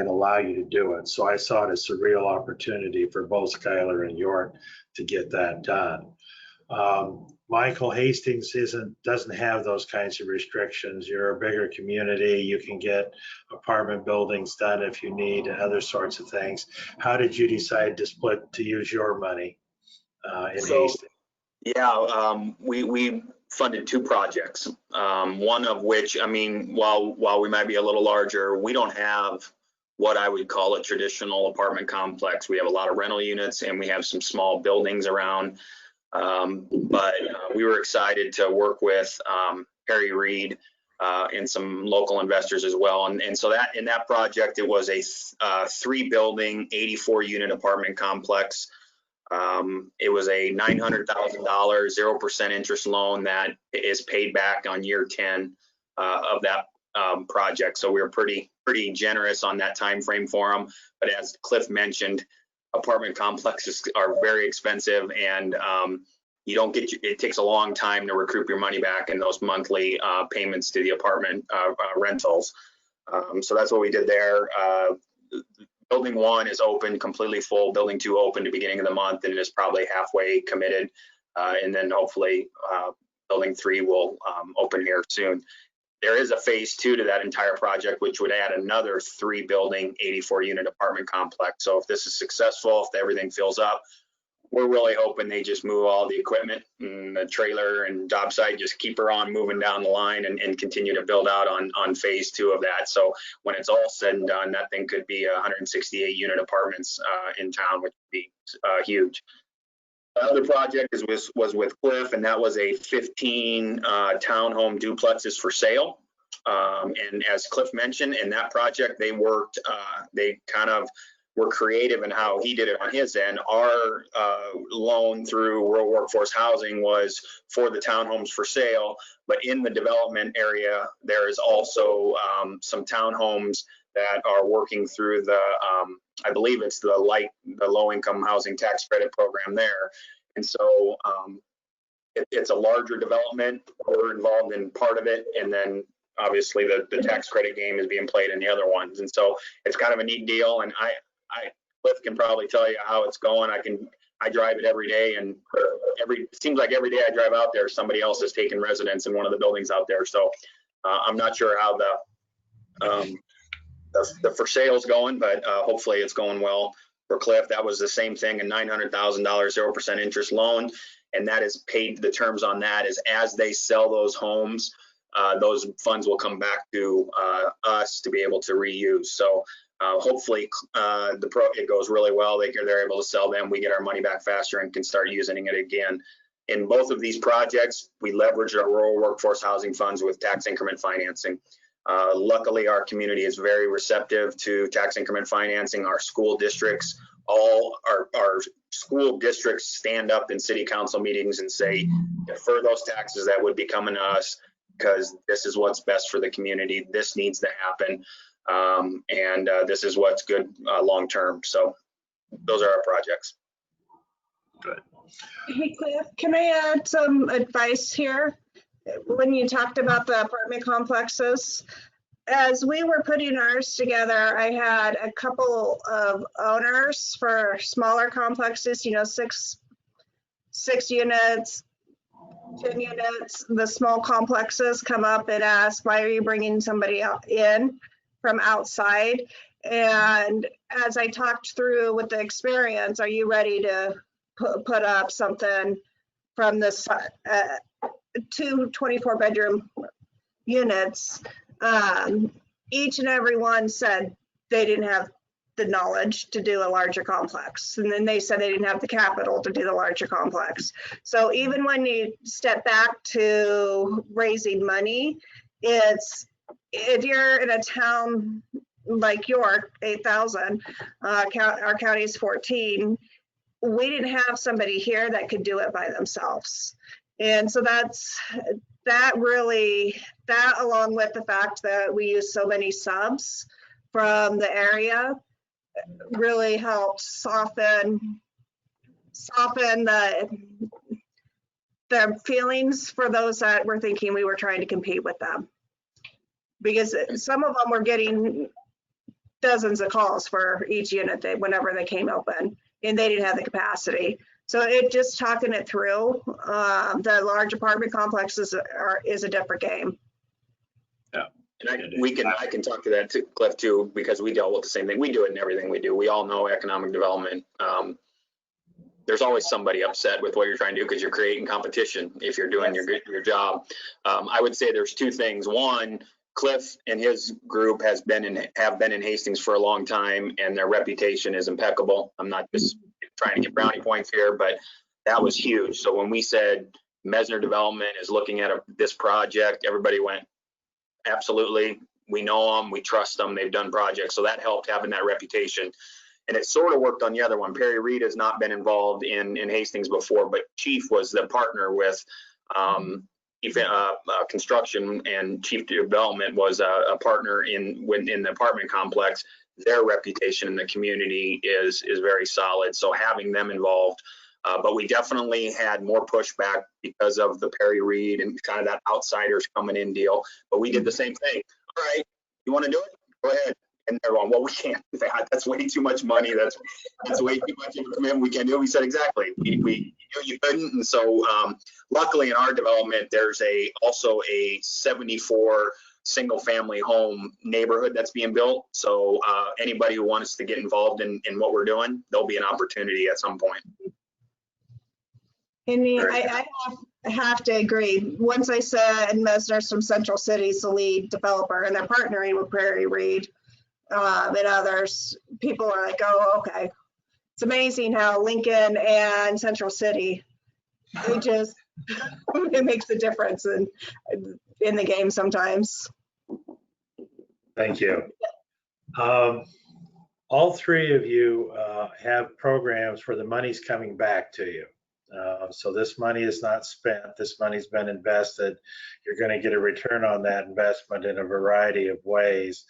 allow you to do it. So I saw it as a real opportunity for both Schuyler and York to get that done. Michael, Hastings doesn't have those kinds of restrictions. You're a bigger community. You can get apartment buildings done if you need, and other sorts of things. How did you decide to use your money in Hastings? Yeah, we funded 2 projects. One of which, I mean, while we might be a little larger, we don't have what I would call a traditional apartment complex. We have a lot of rental units, and we have some small buildings around. But we were excited to work with Harry Reid and some local investors as well. And so that in that project, it was a 3-building, 84-unit apartment complex. It was a $900,000 0% interest loan that is paid back on year 10 of that project. So we were pretty generous on that time frame for them. But as Cliff mentioned, apartment complexes are very expensive, and you don't get, it takes a long time to recoup your money back in those monthly payments to the apartment rentals. So that's what we did there. building 1 is open, completely full. Building 2 opened at the beginning of the month and is probably halfway committed. And then hopefully building 3 will open here soon. There is a phase 2 to that entire project, which would add another 3 building, 84 unit apartment complex. So if this is successful, if everything fills up, we're really hoping they just move all the equipment and the trailer and job site, just keep her on moving down the line and continue to build out on phase 2 of that. So when it's all said and done, that thing could be 168 unit apartments in town, which would be huge. The other project was with Cliff, and that was a 15 townhome duplexes for sale. And as Cliff mentioned, in that project, they worked, they kind of were creative in how he did it on his end. Our loan through Rural Workforce Housing was for the townhomes for sale, but in the development area, there is also some townhomes that are working through the, I believe it's the low income housing tax credit program there. And so it's a larger development. We're involved in part of it. And then obviously the tax credit game is being played in the other ones. And so it's kind of a neat deal. And Cliff can probably tell you how it's going. I drive it every day, and it seems like every day I drive out there, somebody else is taking residence in one of the buildings out there. So I'm not sure how the for sale's going, but hopefully it's going well for Cliff. That was the same thing, a $900,000 0% interest loan, and that is paid. The terms on that is as they sell those homes, those funds will come back to us to be able to reuse. So hopefully it goes really well. They're able to sell them. We get our money back faster and can start using it again. In both of these projects, we leverage our rural workforce housing funds with tax increment financing. Luckily, our community is very receptive to tax increment financing. Our school districts, all our school districts stand up in city council meetings and say, defer those taxes that would be coming to us because this is what's best for the community. This needs to happen. And this is what's good long-term. So those are our projects. Good. Hey, Cliff, can I add some advice here? When you talked about the apartment complexes, as we were putting ours together, I had a couple of owners for smaller complexes, you know, six units, 10 units, the small complexes come up and ask, why are you bringing somebody in from outside? And as I talked through with the experience, are you ready to put up something from this 2 24-bedroom units? Each and every one said they didn't have the knowledge to do a larger complex. And then they said they didn't have the capital to do the larger complex. So even when you step back to raising money, it's, if you're in a town like York, 8,000, our county is 14, we didn't have somebody here that could do it by themselves. And so that along with the fact that we use so many subs from the area really helped soften the feelings for those that were thinking we were trying to compete with them. Because some of them were getting dozens of calls for each unit whenever they came open, and they didn't have the capacity. So it just talking it through, the large apartment complexes is a different game. Yeah. And I can talk to that too, Cliff, too, because we dealt with the same thing. We do it in everything we do. We all know economic development. There's always somebody upset with what you're trying to do because you're creating competition if you're doing your job. I would say there's 2 things. One, Cliff and his group have been in Hastings for a long time, and their reputation is impeccable. I'm not just trying to get brownie points here, but that was huge. So when we said Mesner Development is looking at this project, everybody went, absolutely. We know them, we trust them, they've done projects. So that helped having that reputation. And it sort of worked on the other one. Perry Reed has not been involved in Hastings before, but Chief was the partner with construction, and Chief Development was a partner in the apartment complex. Their reputation in the community is very solid. So having them involved, but we definitely had more pushback because of the Perry Reed and kind of that outsiders coming in deal. But we did the same thing. All right, you want to do it? Go ahead. And they're going, well, we can't do that. That's way too much money. That's way too much of a commitment. We can't do it. We said, exactly. We knew you couldn't. And so luckily in our development, there's also a 74 single family home neighborhood that's being built. So anybody who wants to get involved in what we're doing, there'll be an opportunity at some point. And I have to agree. Once I said Mesner's from Central City's the lead developer and they're partnering with Prairie Reed and others, people are like, oh, okay. It's amazing how Lincoln and Central City, it makes a difference in the game sometimes. Thank you. All three of you have programs where the money's coming back to you. So this money is not spent. This money's been invested. You're going to get a return on that investment in a variety of ways.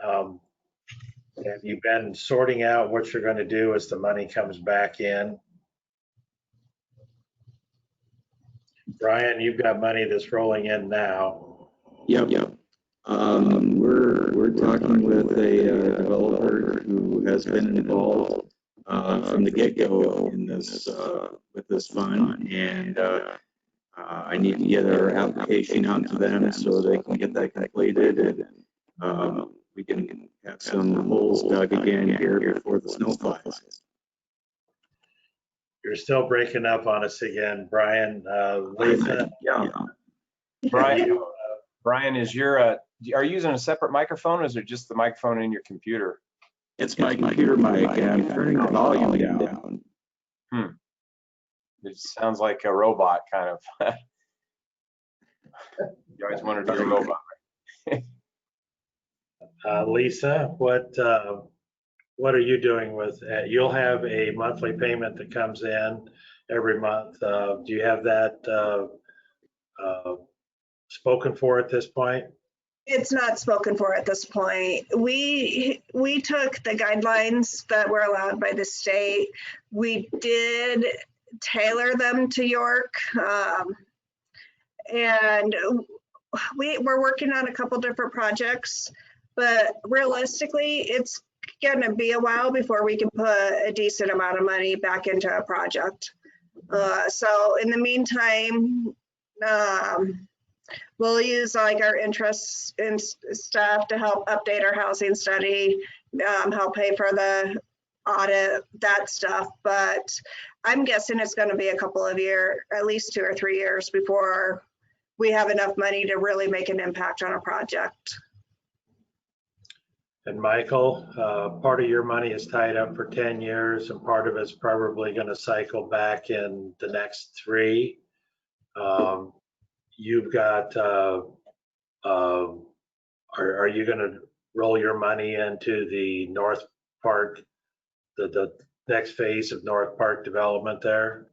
Have you been sorting out what you're going to do as the money comes back in? Brian, you've got money that's rolling in now. Yep. We're talking with a developer who has been involved from the get-go in this with this fund, and I need to get our application out to them so they can get that completed, and we can have some holes dug again here before the snow flies. You're still breaking up on us again, Brian. Lisa? Yeah. Brian, are you using a separate microphone, or is it just the microphone in your computer? It's my computer mic, and I'm turning the volume down. It sounds like a robot, kind of. You always wondered if you're a robot. Lisa, what are you doing with it? You'll have a monthly payment that comes in every month. Do you have that spoken for at this point? It's not spoken for at this point. We took the guidelines that were allowed by the state. We did tailor them to York. And we're working on a couple different projects, but realistically, it's going to be a while before we can put a decent amount of money back into a project. So in the meantime, we'll use like our interests and stuff to help update our housing study, help pay for the audit, that stuff. But I'm guessing it's going to be a couple of years, at least 2 or 3 years before we have enough money to really make an impact on a project. And Michael, part of your money is tied up for 10 years and part of it's probably going to cycle back in the next 3. You've got, are you going to roll your money into the North Park, the next phase of North Park development there?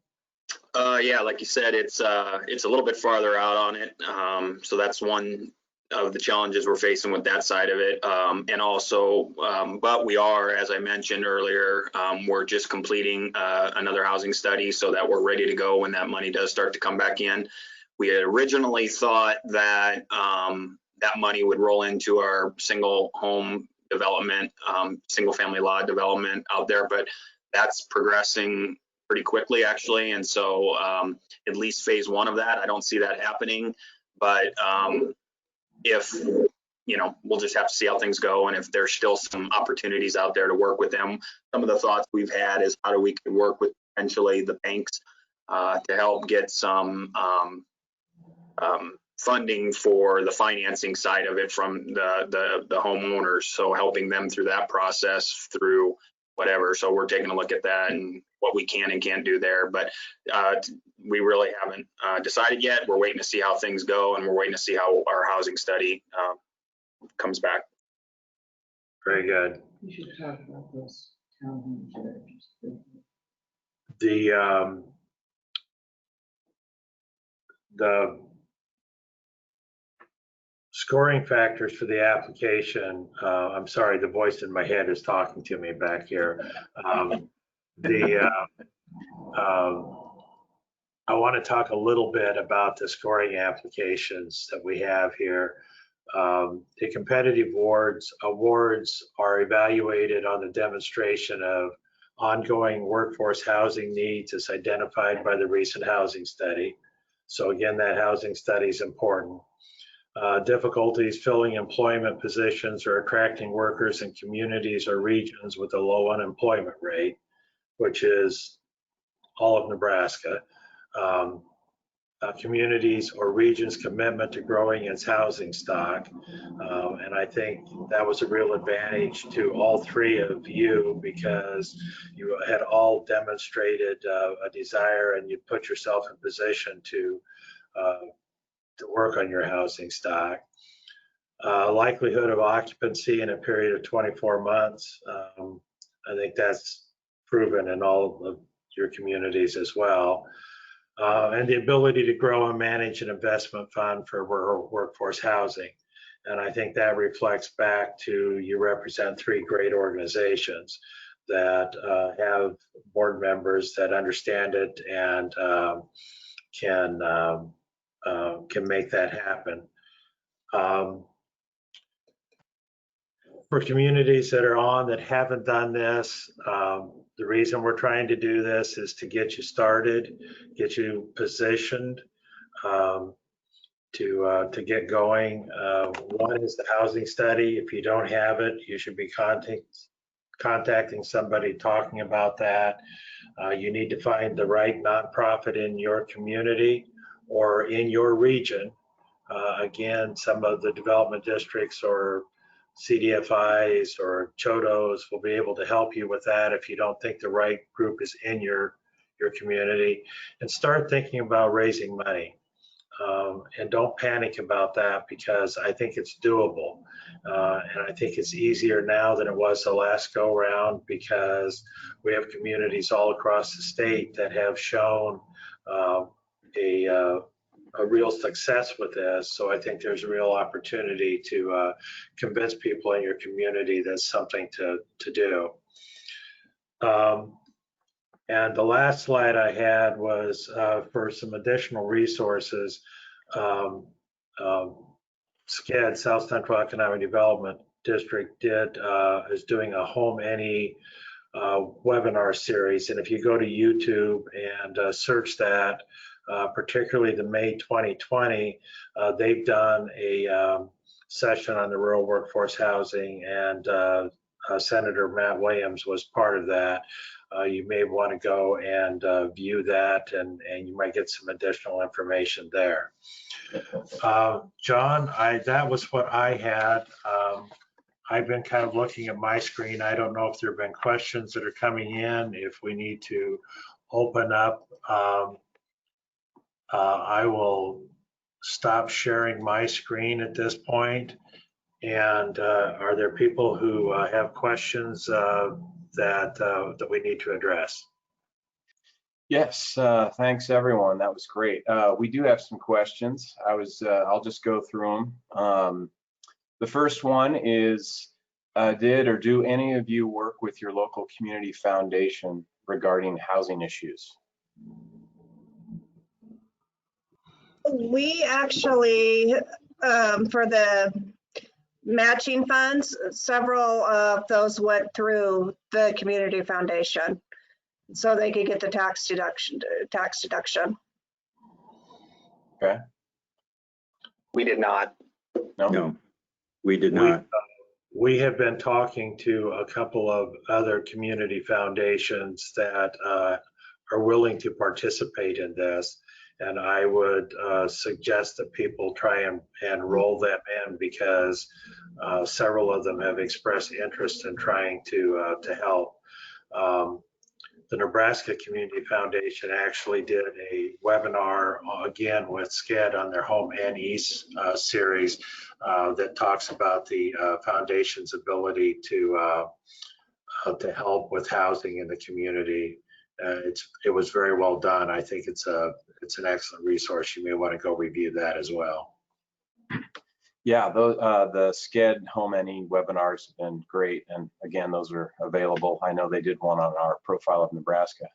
Yeah, like you said, it's a little bit farther out on it. So that's one of the challenges we're facing with that side of it. And also, but we are, as I mentioned earlier, we're just completing another housing study so that we're ready to go when that money does start to come back in. We had originally thought that that money would roll into our single home development, single family lot development out there, but that's progressing pretty quickly actually. And so at least phase 1 of that, I don't see that happening. But if, we'll just have to see how things go. And if there's still some opportunities out there to work with them, some of the thoughts we've had is how do we work with potentially the banks to help get some funding for the financing side of it from the homeowners. So helping them through that process through whatever. So we're taking a look at that and what we can and can't do there. But we really haven't decided yet. We're waiting to see how things go, and we're waiting to see how our housing study comes back. Very good. You should talk about those townhomes. The scoring factors for the application, I'm sorry, the voice in my head is talking to me back here. I want to talk a little bit about the scoring applications that we have here. The competitive awards are evaluated on the demonstration of ongoing workforce housing needs as identified by the recent housing study. So again, that housing study is important. Difficulties filling employment positions or attracting workers in communities or regions with a low unemployment rate, which is all of Nebraska. Communities or regions' commitment to growing its housing stock. And I think that was a real advantage to all three of you because you had all demonstrated a desire and you put yourself in position to work on your housing stock. Likelihood of occupancy in a period of 24 months. I think that's proven in all of your communities as well. And the ability to grow and manage an investment fund for workforce housing. And I think that reflects back to you represent three great organizations that have board members that understand it and can make that happen. For communities that are on that haven't done this, the reason we're trying to do this is to get you started, get you positioned to get going. One is the housing study. If you don't have it, you should be contacting somebody talking about that. You need to find the right nonprofit in your community or in your region. Again, some of the development districts or CDFIs or CHODOs will be able to help you with that if you don't think the right group is in your community. And start thinking about raising money. And don't panic about that because I think it's doable. And I think it's easier now than it was the last go round because we have communities all across the state that have shown a real success with this. So I think there's a real opportunity to convince people in your community that's something to do. And the last slide I had was for some additional resources. SCED, South Central Economic Development District, is doing a Home Any webinar series. And if you go to YouTube and search that, particularly the May 2020, they've done a session on the rural workforce housing, and Senator Matt Williams was part of that. You may want to go and view that, and you might get some additional information there. John, that was what I had. I've been kind of looking at my screen. I don't know if there have been questions that are coming in, if we need to open up. I will stop sharing my screen at this point. And are there people who have questions that we need to address? Yes, thanks everyone. That was great. We do have some questions. I'll just go through them. The first one is, did or do any of you work with your local community foundation regarding housing issues? We actually, for the matching funds, several of those went through the community foundation so they could get the tax deduction. Okay. We did not. No, we did not. We have been talking to a couple of other community foundations that are willing to participate in this. And I would suggest that people try and roll them in because several of them have expressed interest in trying to help. The Nebraska Community Foundation actually did a webinar again with SCED on their Home NE's series that talks about the foundation's ability to help with housing in the community. It was very well done. I think it's an excellent resource. You may want to go review that as well. Yeah, the SCED Home Any webinars have been great. And again, those are available. I know they did one on our Profile of Nebraska.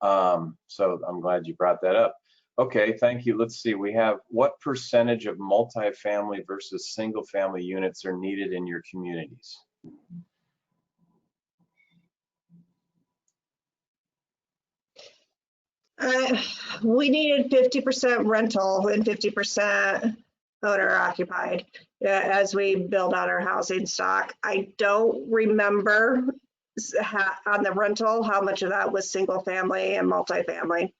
So I'm glad you brought that up. Okay, thank you. Let's see. We have what percentage of multifamily versus single family units are needed in your communities? We needed 50% rental and 50% owner occupied as we build out our housing stock. I don't remember on the rental how much of that was single family and multifamily.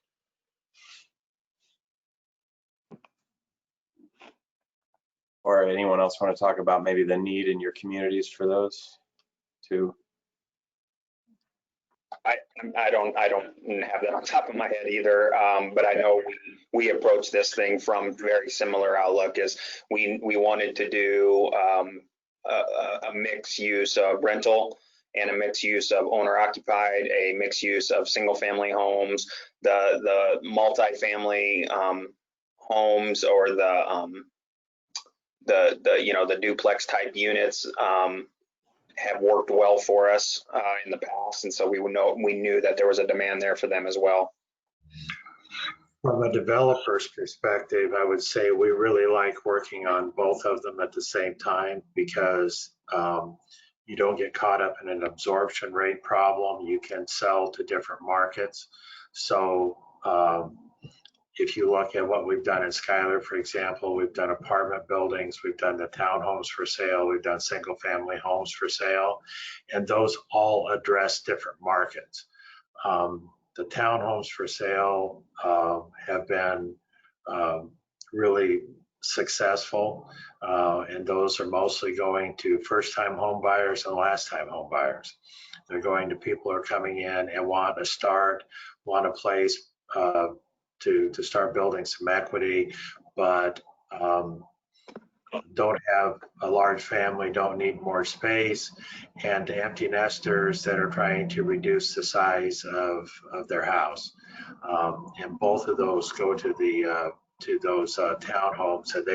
Or anyone else want to talk about maybe the need in your communities for those two? I don't have that on top of my head either, but I know we approached this thing from very similar outlook. Is we wanted to do a mixed use of rental and a mixed use of owner occupied, a mixed use of single family homes, the multifamily homes, or the duplex type units have worked well for us in the past, and so we knew that there was a demand there for them as well. From a developer's perspective, I would say we really like working on both of them at the same time because you don't get caught up in an absorption rate problem. You can sell to different markets. So if you look at what we've done in Schuyler, for example, we've done apartment buildings, we've done the townhomes for sale, we've done single family homes for sale, and those all address different markets. The townhomes for sale have been really successful, and those are mostly going to first-time home buyers and last-time home buyers. They're going to people who are coming in and want a place to start building some equity, but don't have a large family, don't need more space, and to empty nesters that are trying to reduce the size of their house. And both of those go to those townhomes, and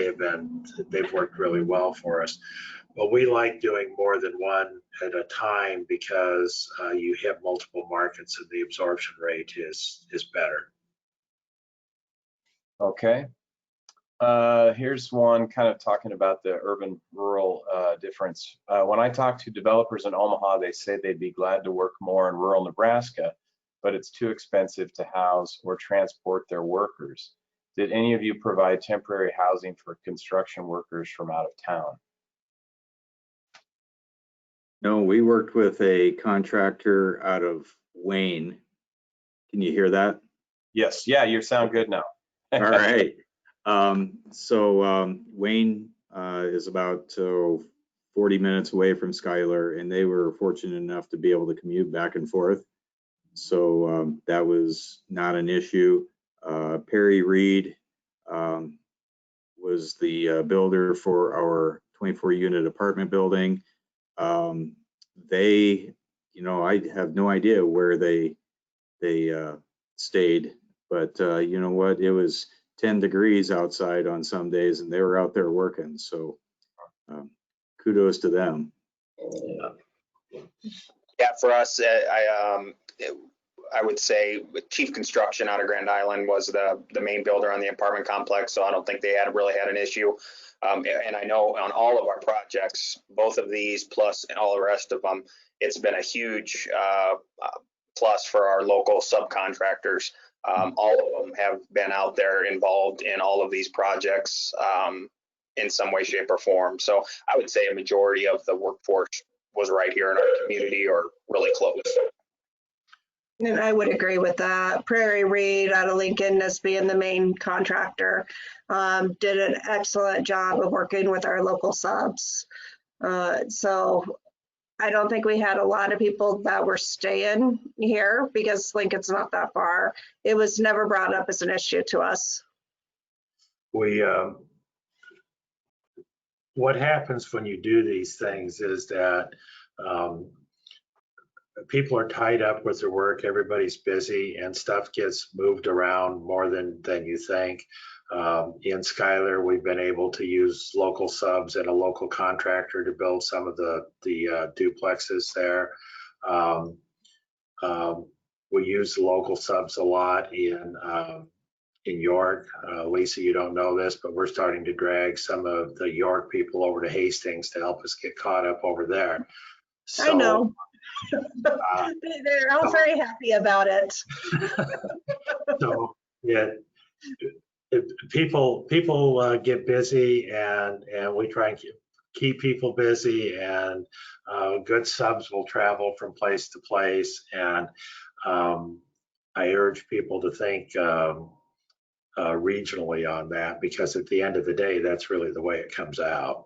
they've worked really well for us. But we like doing more than one at a time because you have multiple markets and the absorption rate is better. Okay. Here's one kind of talking about the urban-rural difference. When I talk to developers in Omaha, they say they'd be glad to work more in rural Nebraska, but it's too expensive to house or transport their workers. Did any of you provide temporary housing for construction workers from out of town? No, we worked with a contractor out of Wayne. Can you hear that? Yes. Yeah, you sound good now. All right. Wayne is about 40 minutes away from Schuyler, and they were fortunate enough to be able to commute back and forth. So that was not an issue. Perry Reed was the builder for our 24-unit apartment building. They, I have no idea where they stayed, but you know what? It was 10 degrees outside on some days, and they were out there working. So kudos to them. Yeah, for us, I would say Chief Construction out of Grand Island was the main builder on the apartment complex, so I don't think they really had an issue. And I know on all of our projects, both of these plus and all the rest of them, it's been a huge plus for our local subcontractors. All of them have been out there involved in all of these projects in some way, shape, or form. So I would say a majority of the workforce was right here in our community or really close. And I would agree with that. Prairie Reed out of Lincoln, as being the main contractor, did an excellent job of working with our local subs. So I don't think we had a lot of people that were staying here because Lincoln's not that far. It was never brought up as an issue to us. What happens when you do these things is that people are tied up with their work, everybody's busy, and stuff gets moved around more than you think. In Schuyler, we've been able to use local subs and a local contractor to build some of the duplexes there. We use local subs a lot in York. Lisa, you don't know this, but we're starting to drag some of the York people over to Hastings to help us get caught up over there. I know. uh, They're all very happy about it. So yeah, people get busy, and we try and keep people busy, and good subs will travel from place to place. And I urge people to think regionally on that, because at the end of the day, that's really the way it comes out.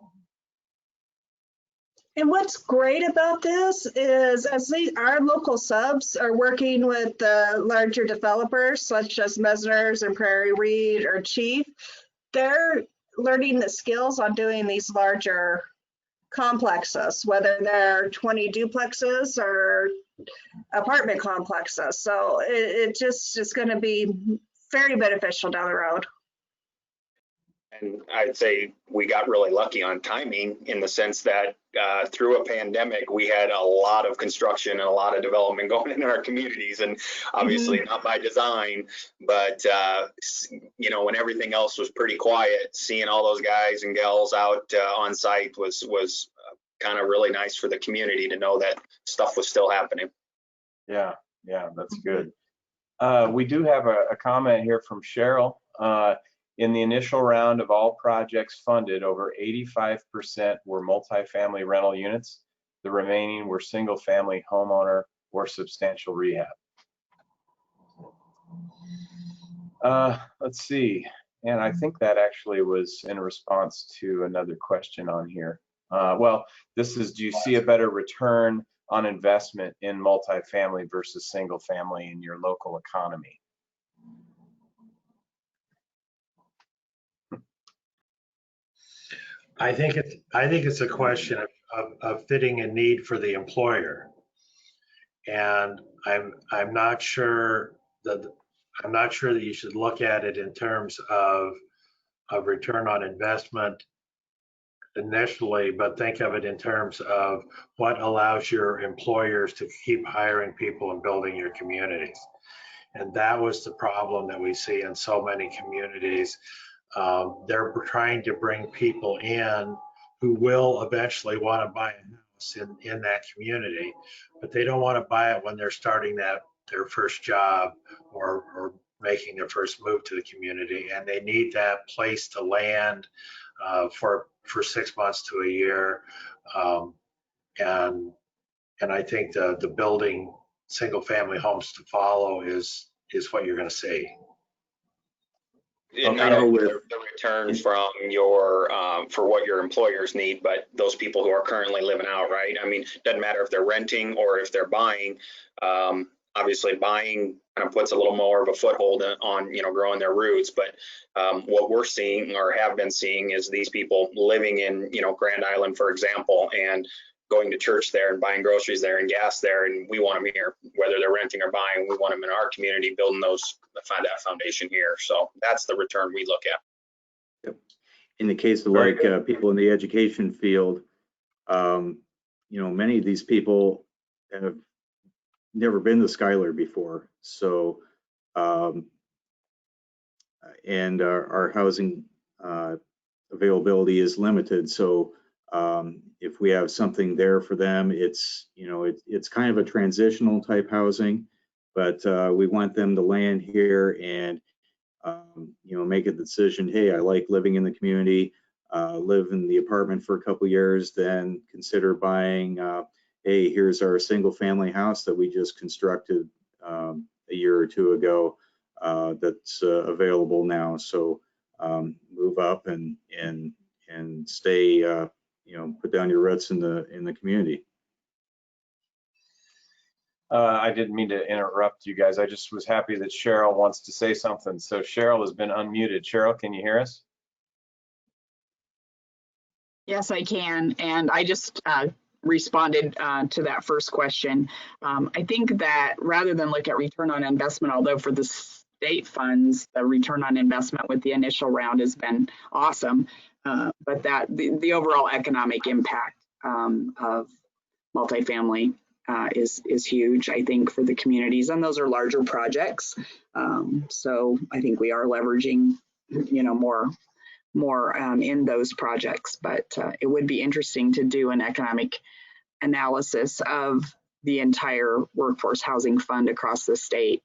And what's great about this is, as our local subs are working with the larger developers such as Mesner's and Prairie Reed or Chief, they're learning the skills on doing these larger complexes, whether they're 20 duplexes or apartment complexes. So it just is going to be very beneficial down the road. And I'd say we got really lucky on timing, in the sense that through a pandemic, we had a lot of construction and a lot of development going in our communities, and obviously not by design, but you know, when everything else was pretty quiet, seeing all those guys and gals out on site was kind of really nice for the community to know that stuff was still happening. Yeah, that's good. We do have a comment here from Cheryl. In the initial round of all projects funded, over 85% were multifamily rental units. The remaining were single family homeowner or substantial rehab. Let's see. And I think that actually was in response to another question on here. Well, this is, do you see a better return on investment in multifamily versus single family in your local economy? I think it's a question of fitting a need for the employer, and I'm not sure that you should look at it in terms of return on investment initially, but think of it in terms of what allows your employers to keep hiring people and building your communities. And that was the problem that we see in so many communities. They're trying to bring people in who will eventually want to buy a house in that community, but they don't want to buy it when they're starting their first job or making their first move to the community, and they need that place to land for 6 months to a year. And I think the building single family homes to follow is what you're going to see. Not only the return from your for what your employers need, but those people who are currently living out, right? I mean, it doesn't matter if they're renting or if they're buying. Obviously, buying kind of puts a little more of a foothold on, you know, growing their roots. But what we're seeing or have been seeing is these people living in, you know, Grand Island, for example, and going to church there and buying groceries there and gas there, and we want them here, whether they're renting or buying. We want them in our community, building that foundation here. So that's the return we look at. Yep. In the case of like people in the education field, you know, many of these people have never been to Schuyler before, so and our housing availability is limited. So if we have something there for them, it's, you know, it's kind of a transitional type housing, but we want them to land here and you know, make a decision. Hey, I like living in the community, live in the apartment for a couple years, then consider buying. Hey, here's our single family house that we just constructed a year or two ago that's available now. So move up and stay. You know, put down your roots in the community. I didn't mean to interrupt you guys. I just was happy that Cheryl wants to say something. So Cheryl has been unmuted. Cheryl, can you hear us? Yes, I can. And I just responded to that first question. I think that rather than look at return on investment, although for the state funds, the return on investment with the initial round has been awesome, but that the overall economic impact of multifamily is huge, I think, for the communities, and those are larger projects. So I think we are leveraging, more in those projects, but it would be interesting to do an economic analysis of the entire workforce housing fund across the state.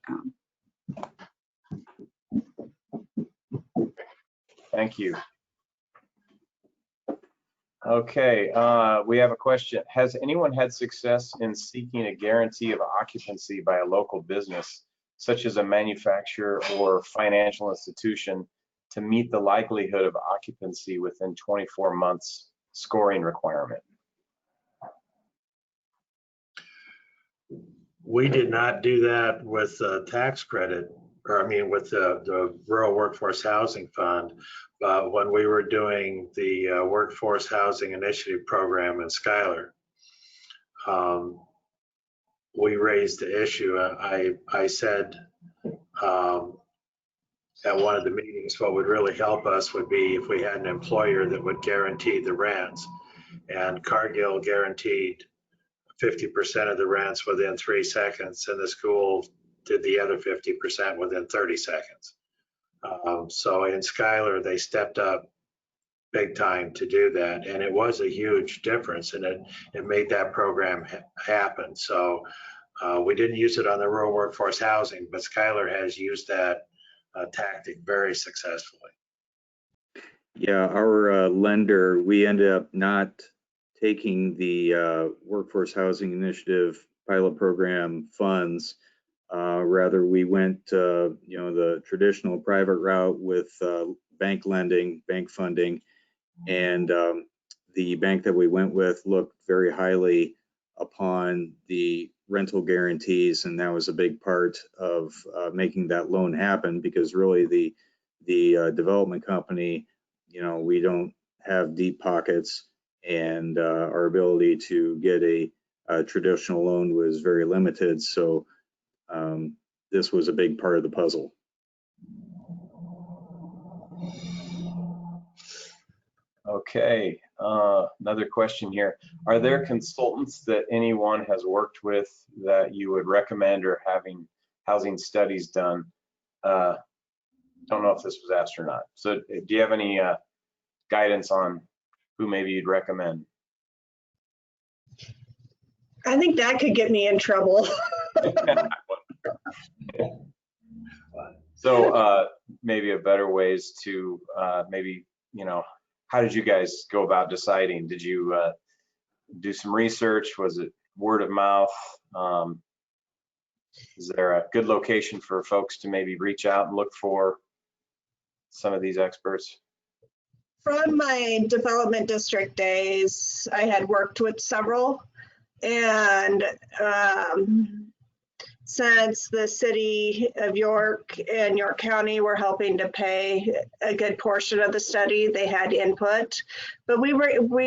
Thank you. Okay, we have a question. Has anyone had success in seeking a guarantee of occupancy by a local business, such as a manufacturer or financial institution, to meet the likelihood of occupancy within 24 months scoring requirement? We did not do that with tax credit, or I mean with the Rural Workforce Housing Fund. But when we were doing the Workforce Housing Initiative Program in Schuyler, we raised the issue. I said at one of the meetings, what would really help us would be if we had an employer that would guarantee the rents. And Cargill guaranteed 50% of the rents within 3 seconds, and the school did the other 50% within 30 seconds. So in Schuyler, they stepped up big time to do that, and it was a huge difference, and it made that program happen. So we didn't use it on the rural workforce housing, but Schuyler has used that tactic very successfully. Yeah, our lender, we ended up not taking the Workforce Housing Initiative pilot program funds. Rather, we went, the traditional private route with bank lending, bank funding, and the bank that we went with looked very highly upon the rental guarantees, and that was a big part of making that loan happen, because really the development company, we don't have deep pockets, and our ability to get a traditional loan was very limited. So this was a big part of the puzzle. Okay, another question here. Are there consultants that anyone has worked with that you would recommend, or having housing studies done? Don't know if this was asked or not. So do you have any guidance on who maybe you'd recommend? I think that could get me in trouble. So maybe a better ways to how did you guys go about deciding? Did you do some research? Was it word of mouth? Is there a good location for folks to maybe reach out and look for some of these experts? From my development district days, I had worked with several, and since the city of York and York County were helping to pay a good portion of the study, they had input. But we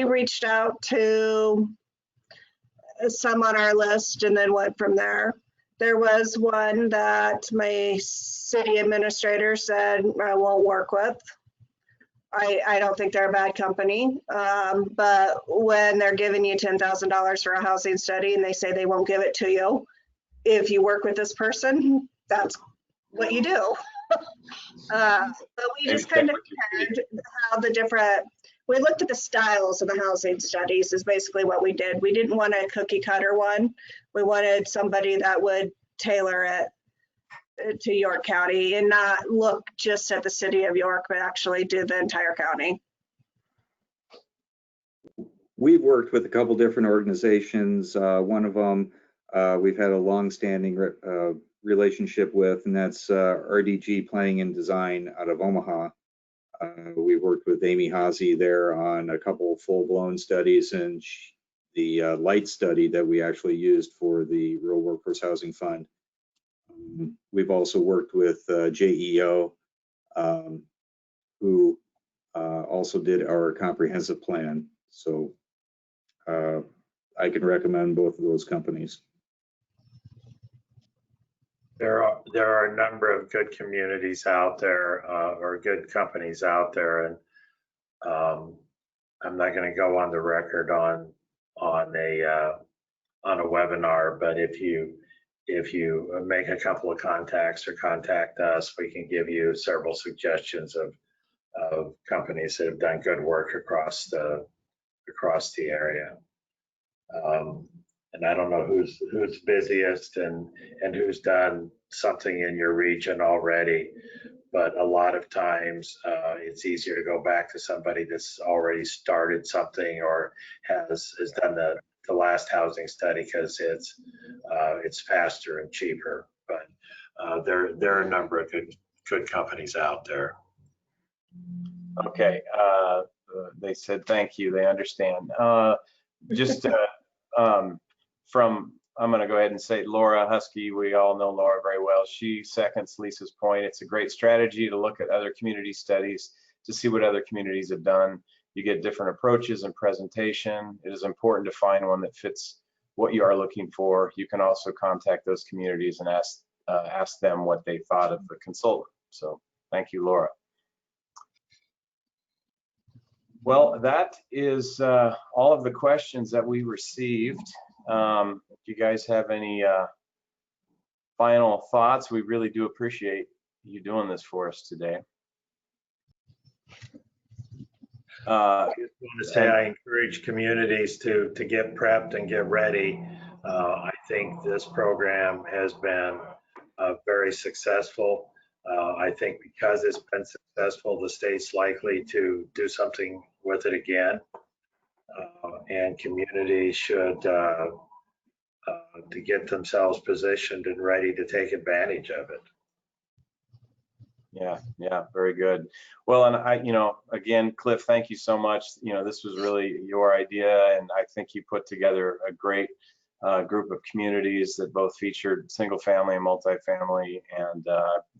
reached out to some on our list and then went from there. There was one that my city administrator said I won't work with. I don't think they're a bad company, but when they're giving you $10,000 for a housing study and they say they won't give it to you, if you work with this person, that's what you do. But we just kind of compared how we looked at the styles of the housing studies is basically what we did. We didn't want a cookie cutter one. We wanted somebody that would tailor it to York County and not look just at the city of York, but actually do the entire county. We've worked with a couple different organizations. One of them we've had a long-standing relationship with, and that's RDG Planning and Design out of Omaha. We worked with Amy Hazy there on a couple full-blown studies, and the light study that we actually used for the Rural Workforce Housing Fund. We've also worked with JEO, who also did our comprehensive plan. So I can recommend both of those companies. There are a number of good communities out there, or good companies out there, and I'm not going to go on the record on a on a webinar, but if you make a couple of contacts or contact us, we can give you several suggestions of companies that have done good work across the area. And I don't know who's busiest and who's done something in your region already, but a lot of times it's easier to go back to somebody that's already started something or has done the last housing study, because it's faster and cheaper. But there are a number of good companies out there. Okay, they said thank you, they understand. I'm going to go ahead and say Laura Husky, we all know Laura very well. She seconds Lisa's point. It's a great strategy to look at other community studies to see what other communities have done. You get different approaches and presentation. It is important to find one that fits what you are looking for. You can also contact those communities and ask them what they thought of the consultant. So thank you, Laura. Well, that is all of the questions that we received. Do you guys have any final thoughts? We really do appreciate you doing this for us today. I just want to say I encourage communities to get prepped and get ready. I think this program has been very successful. I think because it's been successful, the state's likely to do something with it again. And communities should to get themselves positioned and ready to take advantage of it. Yeah, very good. Well, and again, Cliff, thank you so much. This was really your idea, and I think you put together a great group of communities that both featured single family and multifamily, and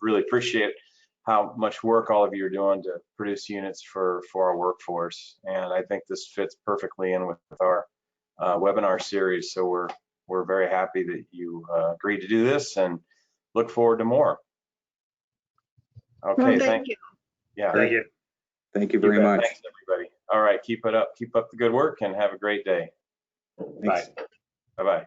really appreciate how much work all of you are doing to produce units for our workforce. And I think this fits perfectly in with our webinar series. So we're very happy that you agreed to do this and look forward to more. Okay, Well, thank you. Yeah. Thank you. Thank you very much. Thanks, everybody. All right, keep it up. Keep up the good work and have a great day. Thanks. Bye. Bye-bye.